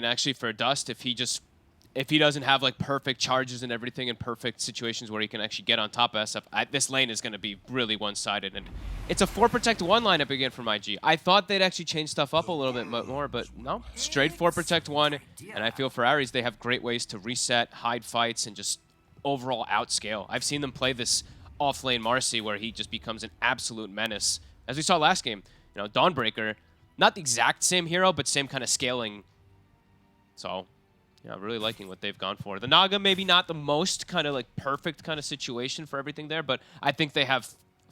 lane actually for Dust if he doesn't have like perfect charges and everything in perfect situations where he can actually get on top of SF. This lane is going to be really one-sided, and it's a 4 protect 1 lineup again from IG. I thought they'd actually change stuff up a little bit more, but no, straight 4 protect 1. And I feel for Aries, they have great ways to reset, hide fights, and just overall outscale. I've seen them play this off-lane Marcy where he just becomes an absolute menace. As we saw last game, you know, Dawnbreaker, not the exact same hero, but same kind of scaling. So yeah, really liking what they've gone for. The Naga, maybe not the most kind of like perfect kind of situation for everything there, but I think they have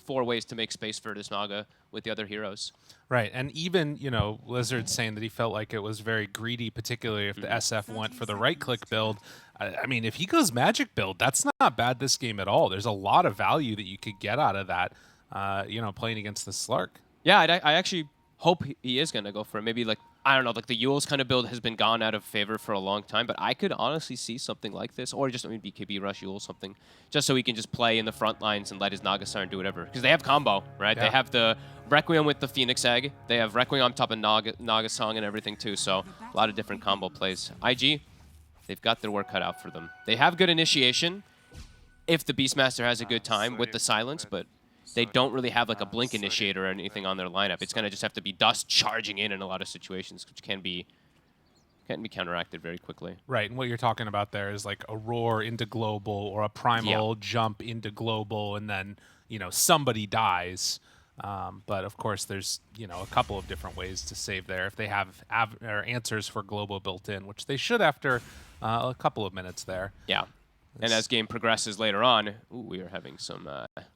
4 ways to make space for this Naga with the other heroes. Right, and even, you know, Lizard saying that he felt like it was very greedy, particularly if the SF went for the right-click build. I mean, if he goes magic build, that's not bad this game at all. There's a lot of value that you could get out of that, you know, playing against the Slark. Yeah, I actually hope he is going to go for it. Maybe like, I don't know, like the Yule's kind of build has been gone out of favor for a long time, but I could honestly see something like this, or just, I mean, BKB Rush Yule, something, just so he can just play in the front lines and let his Naga Siren do whatever. Because they have combo, right? Yeah. They have the Requiem with the Phoenix Egg. They have Requiem on top of Naga Song and everything too, so a lot of different combo plays. IG, they've got their work cut out for them. They have good initiation if the Beastmaster has a good time with the silence, but they don't really have like a blink initiator or anything on their lineup. It's going to just have to be Dust charging in a lot of situations, which can be counteracted very quickly. Right, and what you're talking about there is like a roar into global or a primal jump into global, and then, you know, somebody dies. But of course, there's, you know, a couple of different ways to save there if they have answers for global built in, which they should after a couple of minutes there. Yeah. And as game progresses later on, ooh, we are having some...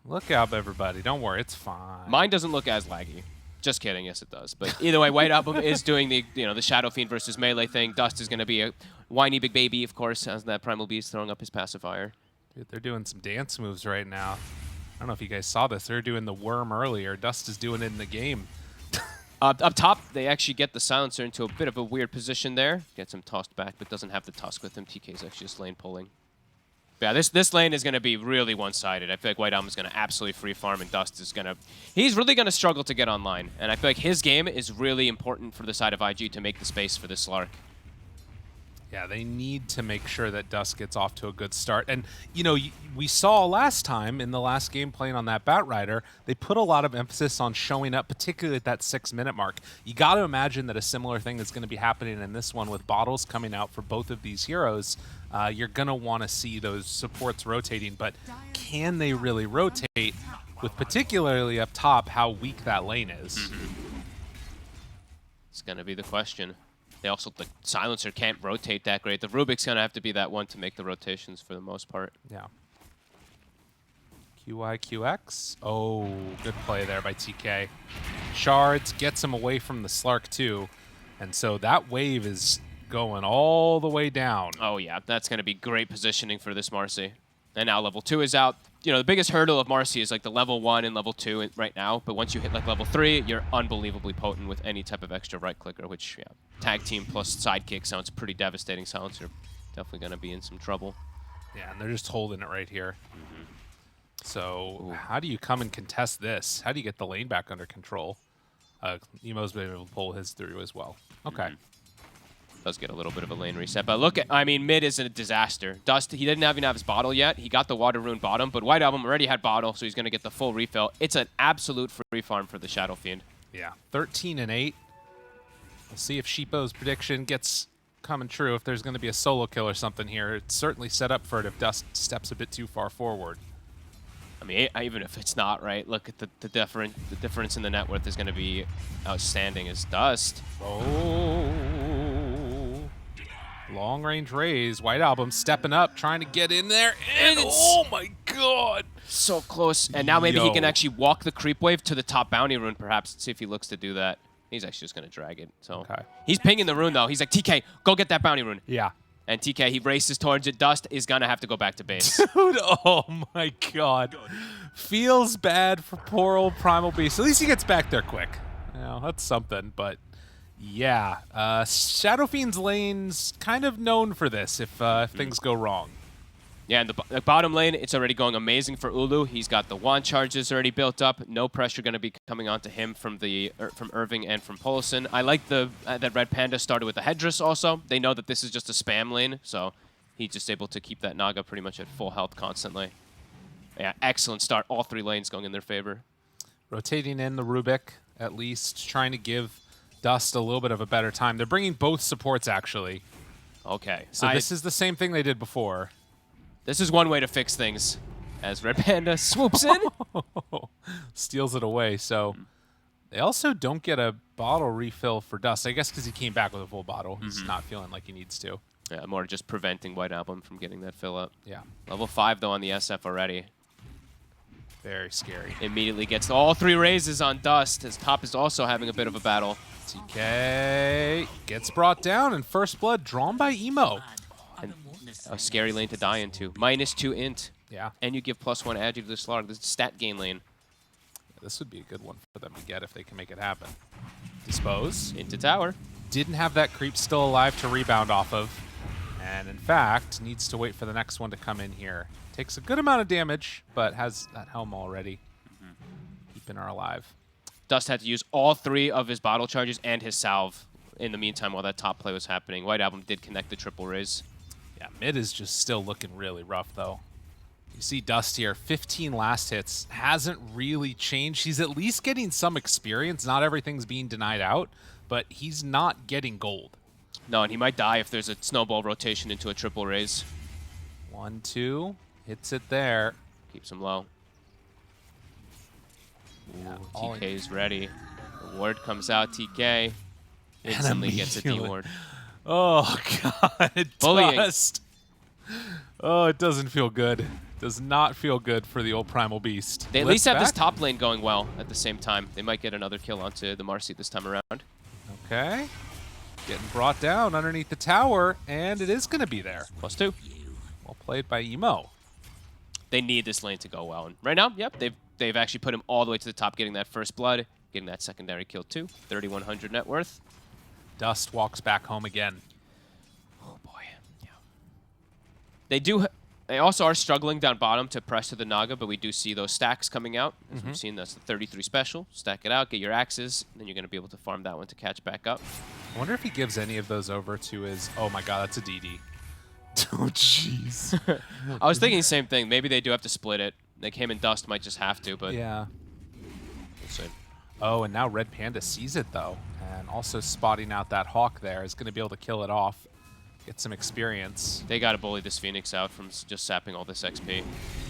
Look out, everybody. Don't worry, it's fine. Mine doesn't look as laggy. Just kidding, yes it does. But either way, White Album is doing the, you know, the Shadow Fiend versus melee thing. Dust is going to be a whiny big baby, of course, as that Primal Beast throwing up his pacifier. Dude, they're doing some dance moves right now. I don't know if you guys saw this. They were doing the worm earlier. Dust is doing it in the game. Up top, they actually get the Silencer into a bit of a weird position there. Gets him tossed back, but doesn't have the Tusk with him. TK's actually just lane pulling. Yeah, this lane is going to be really one-sided. I feel like White Album is going to absolutely free farm, and Dust is going to... He's really going to struggle to get online. And I feel like his game is really important for the side of IG to make the space for this Slark. Yeah, they need to make sure that Dust gets off to a good start. And, you know, we saw last time in the last game playing on that Batrider, they put a lot of emphasis on showing up, particularly at that 6-minute mark. You got to imagine that a similar thing is going to be happening in this one with bottles coming out for both of these heroes. You're going to want to see those supports rotating, but can they really rotate with particularly up top how weak that lane is? It's going to be the question. They also, the Silencer can't rotate that great. The Rubik's going to have to be that one to make the rotations for the most part. Yeah. QIQX. Oh, good play there by TK. Shards gets him away from the Slark too. And so that wave is going all the way down. Oh yeah, that's going to be great positioning for this Marcy. And now level 2 is out. You know, the biggest hurdle of Marcy is like the level 1 and level 2 right now, but once you hit like level 3, you're unbelievably potent with any type of extra right clicker, which, yeah, tag team plus sidekick sounds pretty devastating. Silencer definitely going to be in some trouble. Yeah, and they're just holding it right here. So how do you come and contest this? How do you get the lane back under control? Emo's been able to pull his through as well. Okay. Does get a little bit of a lane reset, but look at, I mean, mid is a disaster. Dust, he didn't even have his bottle yet. He got the Water Rune bottom, but White Album already had bottle, so he's going to get the full refill. It's an absolute free farm for the Shadow Fiend. Yeah, 13 and 8. We'll see if Sheepo's prediction gets coming true. If there's going to be a solo kill or something here, it's certainly set up for it if Dust steps a bit too far forward. I mean, even if it's not, right? Look at the difference in the net worth is going to be outstanding as Dust. Oh. Long range raise. White Album stepping up, trying to get in there. And oh my god. So close. And now maybe he can actually walk the creep wave to the top bounty rune, perhaps. Let's see if he looks to do that. He's actually just going to drag it. So he's pinging the rune, though. He's like, TK, go get that bounty rune. Yeah. And TK, he races towards it. Dust is going to have to go back to base. Dude, oh my god. Feels bad for poor old Primal Beast. At least he gets back there quick. You know, that's something, but yeah. Shadow Fiend's lane's kind of known for this if things go wrong. Yeah, in the bottom lane, it's already going amazing for Ulu. He's got the wand charges already built up. No pressure going to be coming onto him from Irving and from Polson. I like that Red Panda started with the Headdress also. They know that this is just a spam lane, so he's just able to keep that Naga pretty much at full health constantly. Yeah, excellent start. All 3 lanes going in their favor. Rotating in the Rubik, at least, trying to give Dust a little bit of a better time. They're bringing both supports, actually. Okay. So this is the same thing they did before. This is one way to fix things, as Red Panda swoops in. Steals it away, so they also don't get a bottle refill for Dust. I guess because he came back with a full bottle. He's not feeling like he needs to. Yeah, more just preventing White Album from getting that fill up. Yeah. Level 5, though, on the SF already. Very scary. Immediately gets all 3 raises on Dust. His top is also having a bit of a battle. TK gets brought down, and first blood drawn by Emo. And a scary lane to die into. -2 int. Yeah. And you give +1 agi to the Slark. This is stat gain lane. This would be a good one for them to get if they can make it happen. Dispose. Into tower. Didn't have that creep still alive to rebound off of. And in fact, needs to wait for the next one to come in here. Takes a good amount of damage, but has that helm already. Keeping her alive. Dust had to use all 3 of his bottle charges and his salve in the meantime while that top play was happening. White Album did connect the triple raise. Yeah, mid is just still looking really rough, though. You see Dust here, 15 last hits. Hasn't really changed. He's at least getting some experience. Not everything's being denied out, but he's not getting gold. No, and he might die if there's a snowball rotation into a triple raise. 1, 2. Hits it there. Keeps him low. Yeah, TK's ready. The ward comes out. TK instantly gets a D ward. Oh, God. Bullying. Dust. Oh, it doesn't feel good. Does not feel good for the old Primal Beast. They at least have this top lane going well at the same time. They might get another kill onto the Marcy this time around. Okay. Getting brought down underneath the tower, and it is going to be there. +2. Well played by Emo. They need this lane to go well. And right now, yep, they've actually put him all the way to the top, getting that first blood, getting that secondary kill too. 3,100 net worth. Dust walks back home again. Oh boy. Yeah. They also are struggling down bottom to press to the Naga, but we do see those stacks coming out. As we've seen, that's the 33 special. Stack it out, get your axes, and then you're going to be able to farm that one to catch back up. I wonder if he gives any of those over to his... Oh my god, that's a DD. Oh, jeez. I was thinking the same thing. Maybe they do have to split it. Like him and Dust might just have to, but... Yeah. We'll see. Oh, and now Red Panda sees it, though. And also spotting out that Hawk there is going to be able to kill it off. Get some experience. They got to bully this Phoenix out from just sapping all this XP.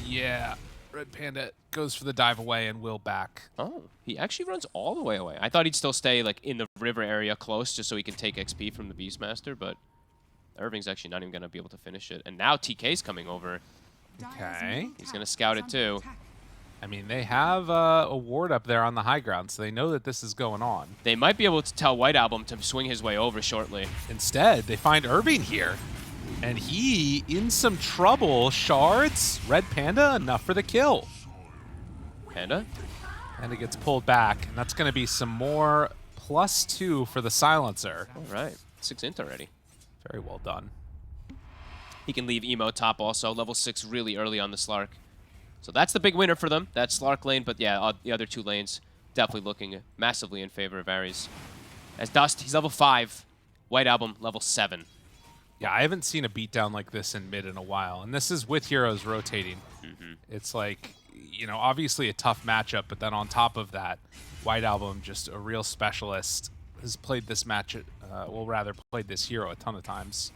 Yeah. Red Panda goes for the dive away and will back. Oh, he actually runs all the way away. I thought he'd still stay like in the river area close just so he can take XP from the Beastmaster, but Irving's actually not even going to be able to finish it. And now TK's coming over. Okay. He's going to scout it too. I mean, they have a ward up there on the high ground, so they know that this is going on. They might be able to tell White Album to swing his way over shortly. Instead, they find Irving here. And he in some trouble. Shards, Red Panda, enough for the kill. Panda? Panda gets pulled back, and that's going to be some more +2 for the silencer. All right. 6 int already. Very well done. He can leave Emo top also. Level 6 really early on the Slark. So that's the big winner for them. That Slark lane, but yeah, the other 2 lanes definitely looking massively in favor of Aries. As Dust, he's level 5. White Album, level 7. Yeah, I haven't seen a beatdown like this in mid in a while, and this is with heroes rotating. It's like, you know, obviously a tough matchup, but then on top of that, White Album, just a real specialist, has played this match, well, rather played this hero a ton of times.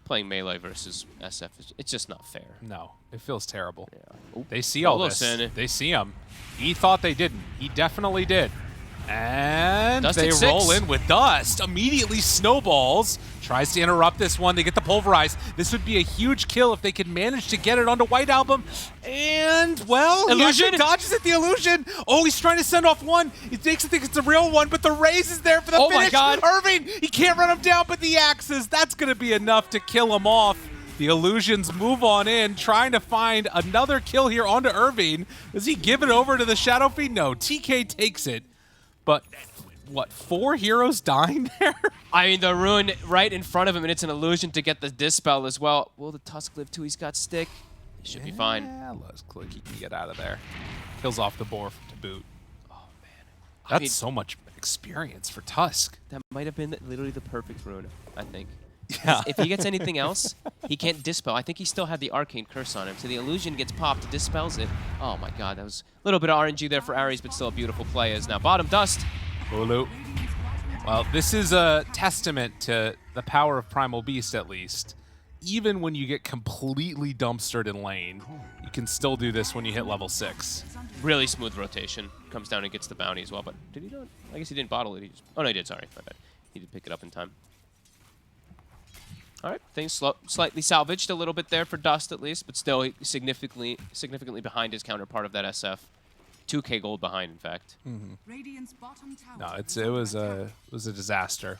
Playing melee versus SF, it's just not fair. No, it feels terrible. Yeah. They see all this. They see him. He thought they didn't. He definitely did. And Dust they at 6. roll in with Dust. Immediately snowballs. Tries to interrupt this one. They get the pulverize. This would be a huge kill if they could manage to get it onto White Album. And, well, illusion he dodges at the illusion. Oh, he's trying to send off one. He makes it think it's a real one, but the raise is there for the finish. My God. Irving, he can't run him down, but the axes, that's going to be enough to kill him off. The illusions move on in, trying to find another kill here onto Irving. Does he give it over to the Shadow Fiend? No, TK takes it. But, what, 4 heroes dying there? I mean, the rune right in front of him, and it's an illusion to get the Dispel as well. Will the Tusk live too? He's got Stick. Should be fine. Yeah, looks like he can get out of there. Kills off the boar to boot. Oh, man. That's so much experience for Tusk. That might have been literally the perfect rune, I think. Yeah. If he gets anything else, he can't dispel. I think he still had the Arcane Curse on him, so the illusion gets popped, dispels it. Oh my god, that was a little bit of RNG there for Aries, but still a beautiful play. Is now bottom Dust. Olu. Well, this is a testament to the power of Primal Beast, at least. Even when you get completely dumpstered in lane, you can still do this when you hit level 6. Really smooth rotation. Comes down and gets the bounty as well, but did he not? I guess he didn't bottle it. He just, oh no, he did, sorry. My bad. He did pick it up in time. All right, things slightly salvaged a little bit there for Dust at least, but still significantly behind his counterpart of that SF. 2k gold behind, in fact. No, it was a disaster.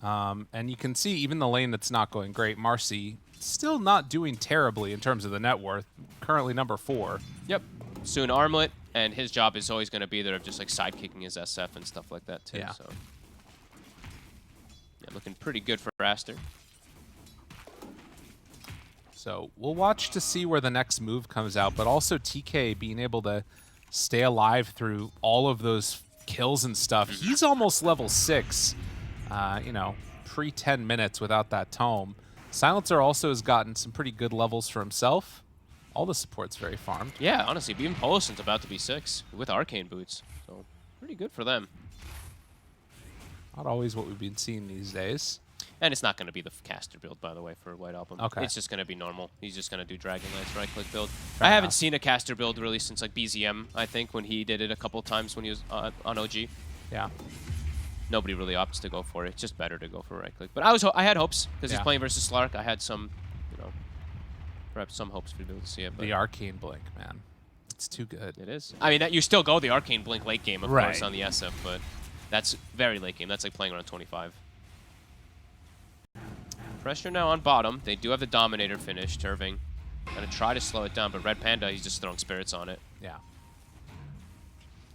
And you can see even the lane that's not going great, Marcy, still not doing terribly in terms of the net worth. Currently number 4. Yep. Soon Armlet, and his job is always going to be there of just like sidekicking his SF and stuff like that too. Yeah. So yeah, looking pretty good for Aster. So we'll watch to see where the next move comes out, but also TK being able to stay alive through all of those kills and stuff. He's almost level 6, you know, pre-10 minutes without that tome. Silencer also has gotten some pretty good levels for himself. All the support's very farmed. Yeah, honestly, even Polison's about to be 6 with Arcane Boots. So pretty good for them. Not always what we've been seeing these days. And it's not going to be the caster build, by the way, for White Album. Okay. It's just going to be normal. He's just going to do Dragon Knight's right-click build. Fair I haven't enough. seen a caster build really since like BZM, I think, when he did it a couple times when he was on OG. Yeah. Nobody really opts to go for it. It's just better to go for right-click. But I had hopes because he's playing versus Slark. I had some, you know, perhaps some hopes for people to see it. But The Arcane Blink, man. It's too good. it is. I mean, you still go the Arcane Blink late game, of Right. course, on the SF, but that's very late game. That's like playing around 25. Pressure now on bottom. They do have the Dominator finished. Irving gonna try to slow it down, but Red Panda, he's just throwing spirits on it. Yeah.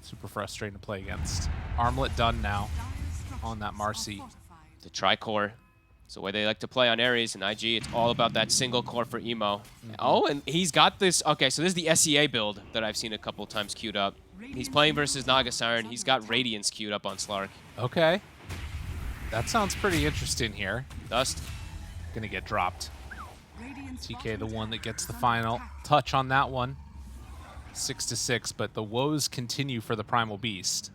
Super frustrating to play against. Armlet done now on that Marcy. The Tri-Core. It's the way they like to play on Aries and IG. It's all about that single core for Emo. Oh, and he's got this. Okay, so this is the SEA build that I've seen a couple times queued up. He's playing versus Naga Siren. He's got Radiance queued up on Slark. Okay. That sounds pretty interesting here. Dust. Gonna get dropped. TK the one that gets the final touch on that one. 6-6, but the woes continue for the Primal Beast.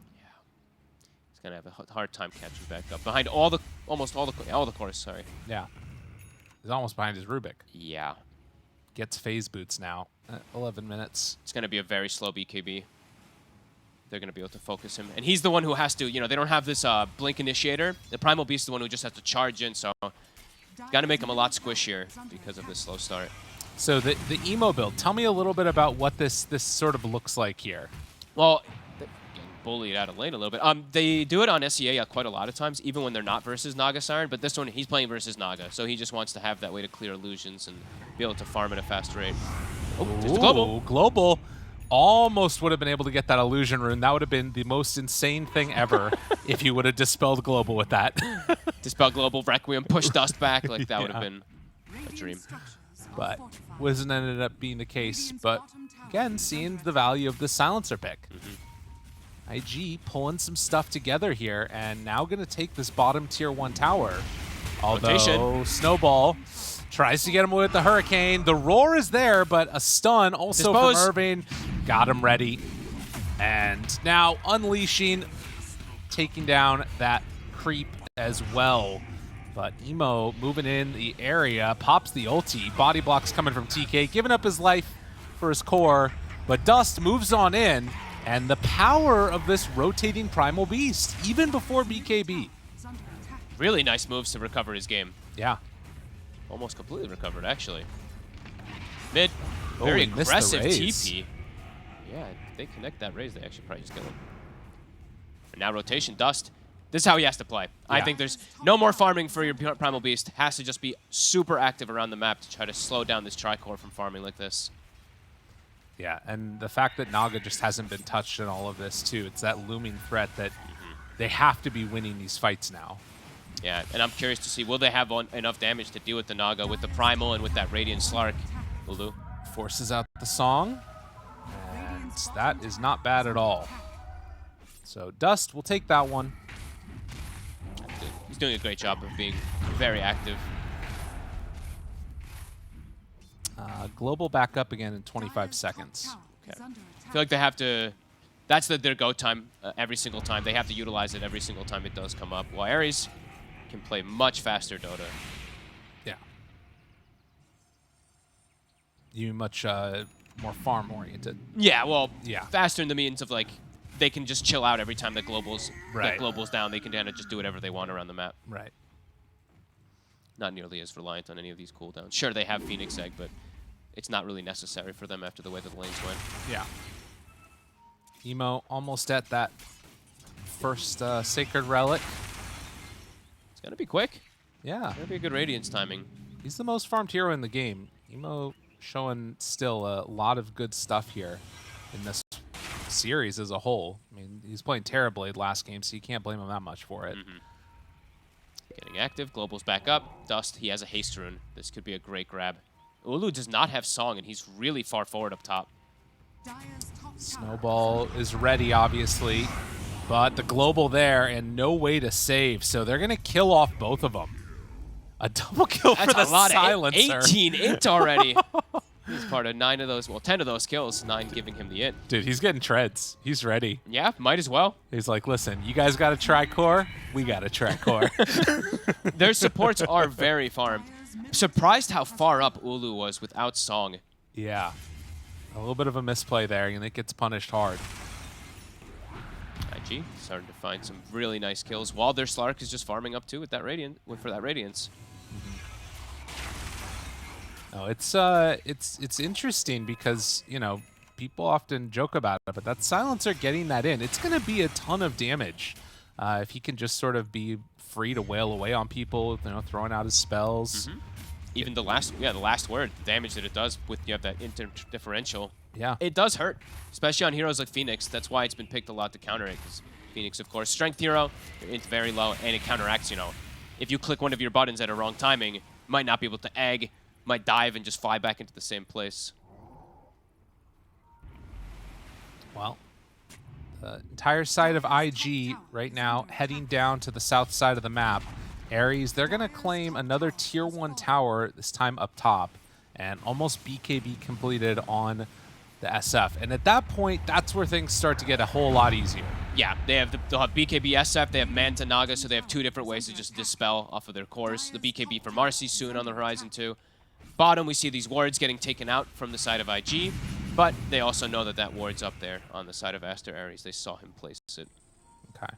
He's gonna have a hard time catching back up behind almost all the cores. Sorry. Yeah. He's almost behind his Rubik. Yeah. Gets phase boots now at 11 minutes. It's going to be a very slow BKB. They're going to be able to focus him. And he's the one who has to, you know, they don't have this blink initiator. The Primal Beast is the one who just has to charge in, so got to make him a lot squishier because of this slow start. So the emo build, tell me a little bit about what this sort of looks like here. Well, they're getting bullied out of lane a little bit. They do it on SEA quite a lot of times, even when they're not versus Naga Siren, but this one, he's playing versus Naga, so he just wants to have that way to clear illusions and be able to farm at a fast rate. Oh, just a global. Global. Almost would have been able to get that illusion rune. That would have been the most insane thing ever if you would have dispelled global with that. Dispel global, Requiem, push Dust back, like that would have been a dream. But wasn't ended up being the case. But again, seeing the value of the silencer pick. IG pulling some stuff together here and now going to take this bottom tier 1 tower. Although Rotation. Snowball tries to get him with the Hurricane. The roar is there, but a stun also Dispose. from Irving. Got him ready. And now unleashing, taking down that creep as well. But Emo moving in the area, pops the ulti. Body blocks coming from TK, giving up his life for his core. But Dust moves on in, and the power of this rotating Primal Beast, even before BKB. Really nice moves to recover his game. Yeah. Almost completely recovered, actually. Mid, Oh, very he missed the aggressive raise. TP. Yeah, if they connect that raise, they actually probably just kill him. And now rotation, Dust. This is how he has to play. I Yeah. think there's no more farming for your Primal Beast. Has to just be super active around the map to try to slow down this Tri-Core from farming like this. Yeah, and the fact that Naga just hasn't been touched in all of this, too. It's that looming threat that they have to be winning these fights now. Yeah, and I'm curious to see, will they have enough damage to deal with the Naga, with the Primal, and with that Radiant Slark? Will do. Forces out the song. And that is not bad at all. So Dust will take that one. He's doing a great job of being very active. Global back up again in 25 seconds. Okay. I feel like they have to... That's their go time every single time. They have to utilize it every single time it does come up. While Aries can play much faster Dota. Yeah. You much more farm oriented. Yeah, well, yeah. Faster in the means of like they can just chill out every time the globals right. get globals down. They can kind of just do whatever they want around the map. Right. Not nearly as reliant on any of these cooldowns. Sure, they have Phoenix Egg, but it's not really necessary for them after the way that the lanes went. Yeah. Emo almost at that first Sacred Relic. It's going to be quick. Yeah. It's going to be a good Radiance timing. He's the most farmed hero in the game. Emo showing still a lot of good stuff here in this series as a whole. I mean, he's playing terribly last game, so you can't blame him that much for it. Getting active. Global's back up. Dust, he has a haste rune. This could be a great grab. Ulu does not have Song, and he's really far forward up top. Snowball is ready, obviously, but the global there and no way to save, so they're going to kill off both of them. A double kill for the silencer. 18 int already. He's part of 9 of those, well, 10 of those kills, 9 giving him the int. Dude, he's getting treads. He's ready. Yeah, might as well. He's like, listen, you guys got a tri-core? We got a tri-core. Their supports are very farmed. Surprised how far up Ulu was without Song. Yeah. A little bit of a misplay there, and it gets punished hard. IG starting to find some really nice kills while their Slark is just farming up too with that for that Radiance. No, it's interesting because, you know, people often joke about it, but that silencer getting that in, it's going to be a ton of damage if he can just sort of be free to wail away on people, you know, throwing out his spells. Even the last word, the damage that it does with you have that differential. Yeah, it does hurt, especially on heroes like Phoenix. That's why it's been picked a lot to counter it. Because Phoenix, of course, strength hero, it's very low, and it counteracts. You know, if you click one of your buttons at a wrong timing, might not be able to egg, might dive and just fly back into the same place. Well, the entire side of IG right now heading down to the south side of the map. Aries, they're going to claim another tier 1 tower, this time up top, and almost BKB completed on the SF. And at that point, that's where things start to get a whole lot easier. Yeah, they'll have BKB SF, they have Manta Naga, so they have 2 different ways to just dispel off of their cores. The BKB for Marcy soon on the horizon too. Bottom, we see these wards getting taken out from the side of IG, but they also know that that ward's up there on the side of Aster.Aries. They saw him place it. Okay.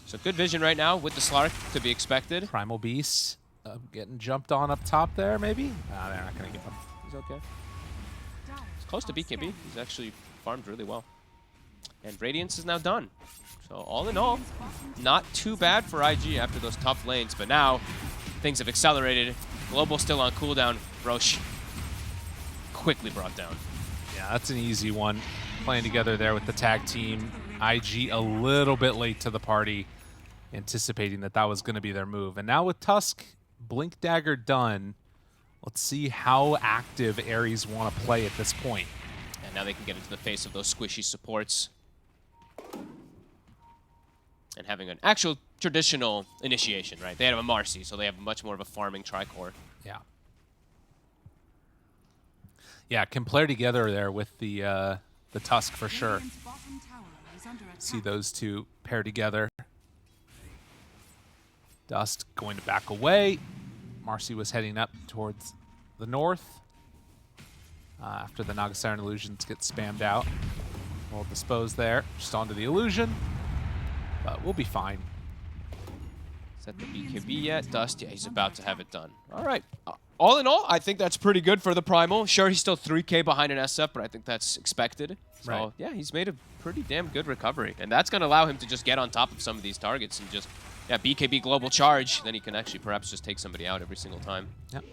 So good vision right now with the Slark to be expected. Primal Beast getting jumped on up top there, maybe? Nah, they're not going to get him. He's okay. He's close to BKB. He's actually farmed really well. And Radiance is now done. So all in all, not too bad for IG after those tough lanes. But now, things have accelerated. Global still on cooldown. Roche quickly brought down. Yeah, that's an easy one. Playing together there with the tag team. IG a little bit late to the party, anticipating that that was going to be their move. And now with Tusk, Blink Dagger done, let's see how active Aries want to play at this point. And now they can get into the face of those squishy supports. And having an actual traditional initiation, right? They have a Marcy, so they have much more of a farming tricore. Yeah. Yeah, can play together there with the Tusk for sure. See those two pair together. Dust going to back away. Marcy was heading up towards the north after the Naga Siren illusions get spammed out. We'll dispose there, just onto the illusion, but we'll be fine. Is that the BKB yet? Dust, yeah, he's about to have it done. All right. All in all, I think that's pretty good for the Primal. Sure, he's still 3K behind an SF, but I think that's expected. So, right. Yeah, he's made a pretty damn good recovery. And that's going to allow him to just get on top of some of these targets and just, yeah, BKB global charge. Then he can actually perhaps just take somebody out every single time. Yep.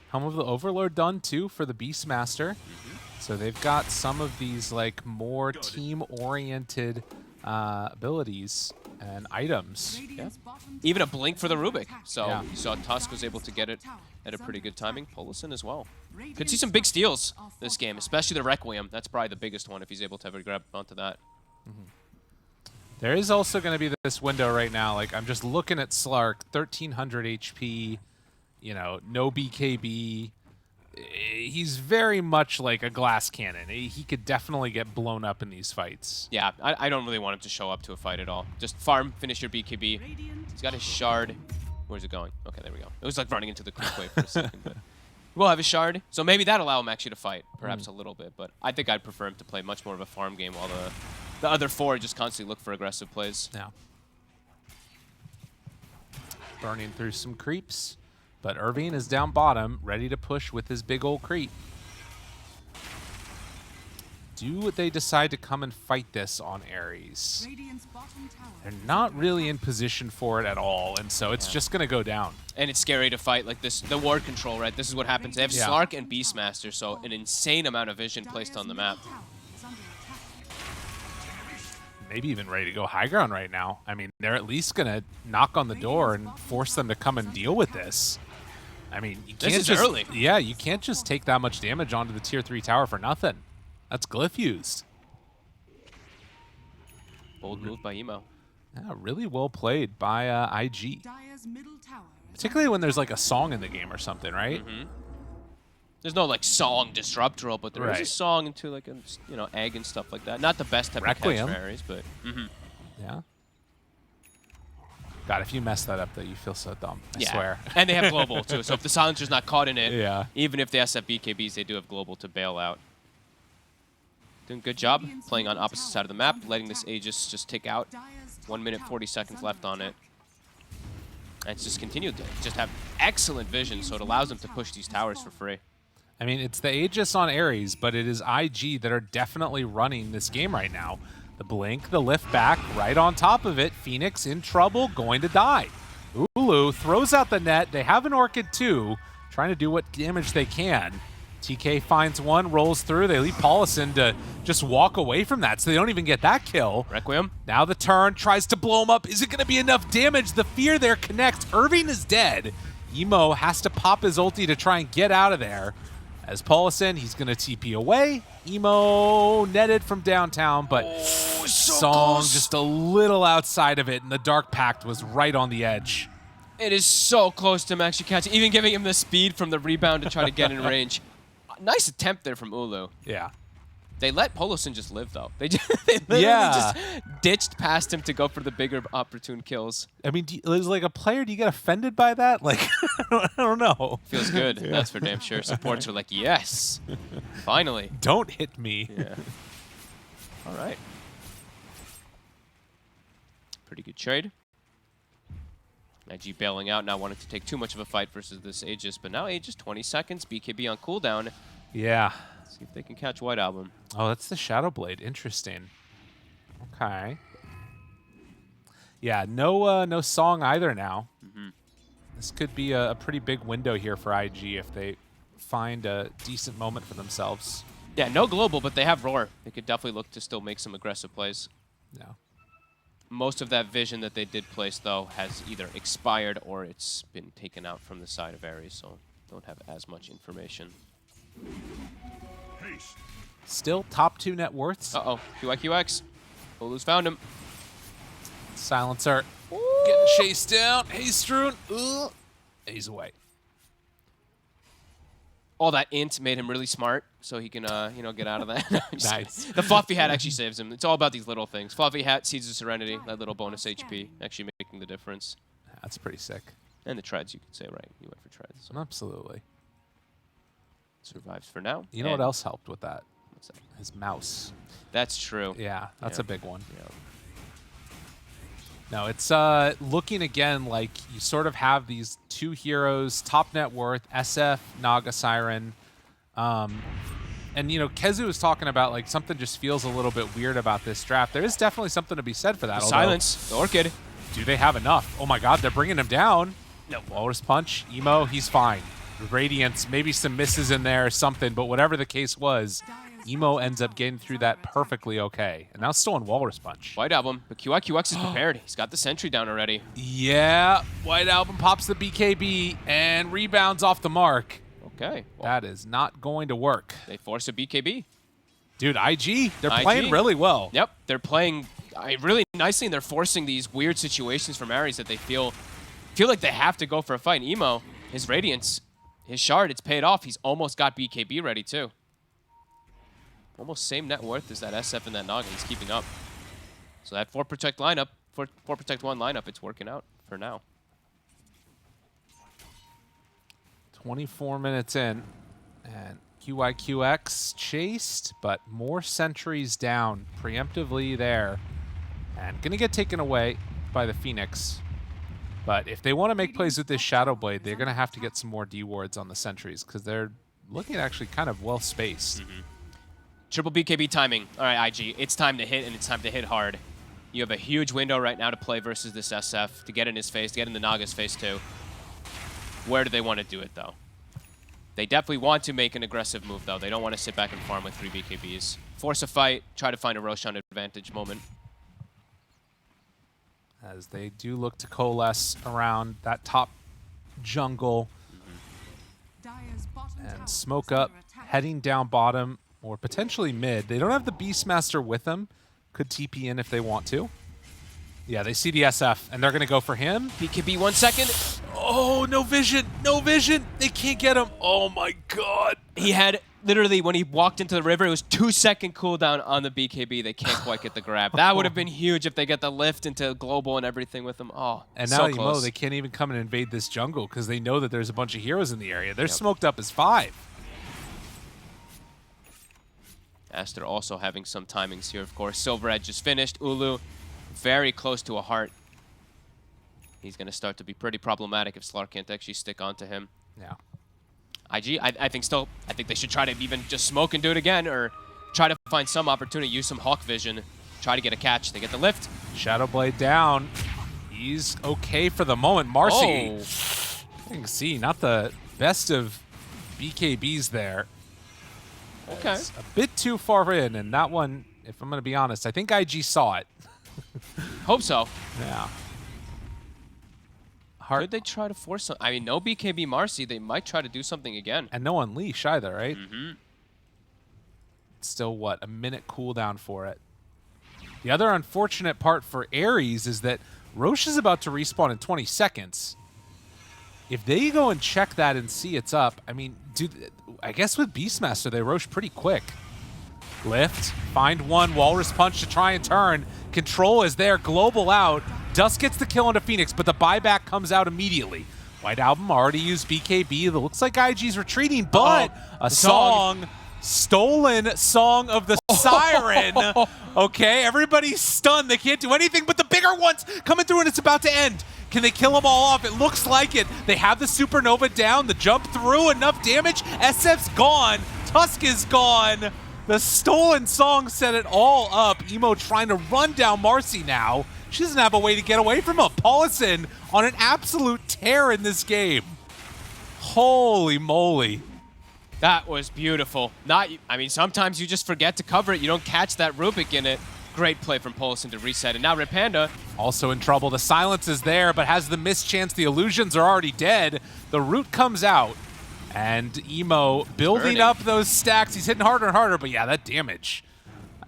Helm of the Overlord done, too, for the Beastmaster. So they've got some of these, like, more team-oriented abilities and items. Yeah. Even a blink for the Rubik. So Yeah. you saw Tusk was able to get it at a pretty good timing. Polison as well. Could see some big steals this game, especially the Requiem. That's probably the biggest one if he's able to ever grab onto that. There is also going to be this window right now. Like, I'm just looking at Slark, 1300 HP, you know, no BKB. He's very much like a glass cannon. He could definitely get blown up in these fights. Yeah, I don't really want him to show up to a fight at all. Just farm, finish your BKB. He's got his shard. Where's it going? Okay, there we go. It was like running into the quick wave for a second, but we'll have his shard. So maybe that'll allow him actually to fight, perhaps a little bit. But I think I'd prefer him to play much more of a farm game while the other four just constantly look for aggressive plays. Yeah. Burning through some creeps, but Irving is down bottom, ready to push with his big old creep. Do they decide to come and fight this on Aries? They're not really in position for it at all, and so it's just going to go down. And it's scary to fight like this. The ward control, right? This is what happens. They have Slark and Beastmaster, so an insane amount of vision placed on the map. Maybe even ready to go high ground right now. I mean, they're at least going to knock on the door and force them to come and deal with this. I mean, you can't just, early. Yeah, you can't just take that much damage onto the tier 3 tower for nothing. That's glyph used. Bold move by Emo. Yeah, really well played by IG. Particularly when there's like a song in the game or something, right? There's no like song disrupt roll, but there is Right. a song into like a, you know, egg and stuff like that. Not the best type Requiem. of catch for Aries, but Yeah. God, if you mess that up, though, you feel so dumb. I swear. And they have global too, so if the silencer's not caught in it, Yeah. even if they SF BKBs, they do have global to bail out. Doing a good job playing on opposite side of the map, letting this Aegis just tick out. 1 minute 40 seconds left on it. And it's just continued to just have excellent vision, so it allows them to push these towers for free. I mean, it's the Aegis on Aries, but it is IG that are definitely running this game right now. The blink, the lift back, right on top of it. Phoenix in trouble, going to die. Ulu throws out the net. They have an Orchid too, trying to do what damage they can. TK finds one, rolls through. They leave Paulison to just walk away from that, so they don't even get that kill. Requiem. Now the turn, tries to blow him up. Is it going to be enough damage? The fear there connects. Irving is dead. Emo has to pop his ulti to try and get out of there. As Paulison, he's going to TP away. Emo netted from downtown, but Song just a little outside of it, and the Dark Pact was right on the edge. It is so close to him actually catching, even giving him the speed from the rebound to try to get in range. Nice attempt there from Ulu. Yeah. They let Polosin just live, though. They literally just ditched past him to go for the bigger opportune kills. I mean, as like a player, do you get offended by that? Like, I don't know. Feels good. That's for damn sure. Supports are like, yes, finally. Don't hit me. Yeah. All right. Pretty good trade. IG bailing out, not wanting to take too much of a fight versus this Aegis, but now Aegis 20 seconds, BKB on cooldown. Yeah. Let's see if they can catch White Album. Oh, that's the Shadow Blade. Interesting. Okay. Yeah, no song either now. This could be a pretty big window here for IG if they find a decent moment for themselves. Yeah, no global, but they have Roar. They could definitely look to still make some aggressive plays. Yeah. Most of that vision that they did place, though, has either expired or it's been taken out from the side of Aries, so don't have as much information. Still top 2 net worths. Uh-oh, QIQX. Ulu's found him. Silencer getting chased down. Hey, Struan. He's away. All that int made him really smart, so he can, you know, get out of that. Nice. The Fluffy Hat actually saves him. It's all about these little things. Fluffy Hat, Seeds of Serenity, that little bonus HP, actually making the difference. That's pretty sick. And the treads, you could say, right? You went for treads. So Absolutely. survives for now. You know what And else helped with that? what's that? His mouse. That's true. Yeah, that's Yeah. a big one. Yeah. No, it's looking again like you sort of have these 2 heroes, top net worth, SF, Naga Siren. And, you know, Kezu was talking about, like, something just feels a little bit weird about this draft. There is definitely something to be said for that. Silence, the Orchid. Do they have enough? Oh, my God, they're bringing him down. No. Walrus Punch, Emo, he's fine. Radiance, maybe some misses in there or something, but whatever the case was, Emo ends up getting through that perfectly okay. And now still on Walrus Punch. White Album, but QIQX is prepared. He's got the sentry down already. Yeah, White Album pops the BKB and rebounds off the mark. Okay. Well, That is not going to work. they force a BKB. Dude, IG, they're IG. playing really well. Yep, they're playing really nicely, and they're forcing these weird situations from Aries that they feel like they have to go for a fight. And Emo, his Radiance, his Shard, it's paid off. He's almost got BKB ready, too. Almost same net worth as that SF and that Naga. He's keeping up. So that 4 Protect lineup, 4 Protect 1 lineup, it's working out for now. 24 minutes in, and QIQX chased, but more sentries down preemptively there. And gonna get taken away by the Phoenix. But if they want to make plays with this Shadow Blade, they're gonna have to get some more D wards on the sentries because they're looking actually kind of well spaced. Triple BKB timing. All right, IG, it's time to hit, and it's time to hit hard. You have a huge window right now to play versus this SF, to get in his face, to get in the Naga's face too. Where do they want to do it, though? They definitely want to make an aggressive move, though. They don't want to sit back and farm with 3 BKBs. Force a fight, try to find a Roshan advantage moment. As they do look to coalesce around that top jungle. And smoke up, heading down bottom, or potentially mid. They don't have the Beastmaster with them. Could TP in if they want to. Yeah, they see the SF, and they're going to go for him. BKB 1 second. Oh, no vision. No vision. They can't get him. Oh, my God. He had, literally, when he walked into the river, it was 2-second cooldown on the BKB. They can't quite get the grab. That would have been huge if they get the lift into global and everything with them. Oh, and so now close. they can't even come and invade this jungle because they know that there's a bunch of heroes in the area. They're smoked up as 5. Aster also having some timings here, of course. Silver Edge is finished. Ulu very close to a heart. He's going to start to be pretty problematic if Slark can't actually stick onto him. Yeah. IG, I think they should try to even just smoke and do it again, or try to find some opportunity, use some Hawk Vision, try to get a catch. They get the lift. Shadow Blade down. He's okay for the moment. Marcy, Oh. you can see, not the best of BKBs there. Okay. It's a bit too far in, and that one, if I'm going to be honest, I think IG saw it. Hope so. Yeah. Could they try to force some? I mean, no BKB Marcy. They might try to do something again. And no Unleash either, right? Mm-hmm. Still, what, a minute cooldown for it. The other unfortunate part for Aries is that Roche is about to respawn in 20 seconds. If they go and check that and see it's up, I mean, dude, I guess with Beastmaster, they Roche pretty quick. Lift, find one, Walrus Punch to try and turn. Control is there, Global out. Dusk gets the kill onto Phoenix, but the buyback comes out immediately. White Album already used BKB. It looks like IG's retreating, but a song, stolen Song of the Siren. Okay, everybody's stunned. They can't do anything, but the bigger one's coming through and it's about to end. Can they kill them all off? It looks like it. They have the Supernova down, the jump through, enough damage. SF's gone. Tusk is gone. The stolen song set it all up. Emo trying to run down Marcy now. She doesn't have a way to get away from him. Paulison on an absolute tear in this game. Holy moly. That was beautiful. I mean, sometimes you just forget to cover it. You don't catch that Rubik in it. Great play from Paulison to reset. And now Rapanda. Also in trouble. The silence is there, but has the mischance. The illusions are already dead. The root comes out. And Emo building up those stacks. He's hitting harder and harder, but yeah, that damage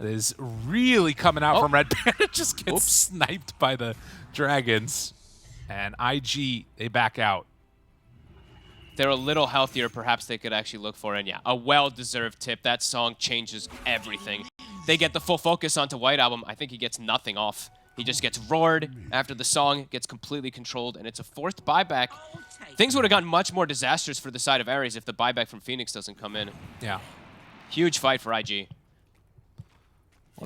is really coming out from Red Panda. Just gets sniped by the dragons. And IG, they back out. They're a little healthier, perhaps they could actually look for. And yeah, a well-deserved tip. That song changes everything. They get the full focus onto White Album. I think he gets nothing off. He just gets roared after the song, gets completely controlled, and it's a forced buyback. Things would have gotten much more disastrous for the side of Aries if the buyback from Phoenix doesn't come in. Yeah. Huge fight for IG.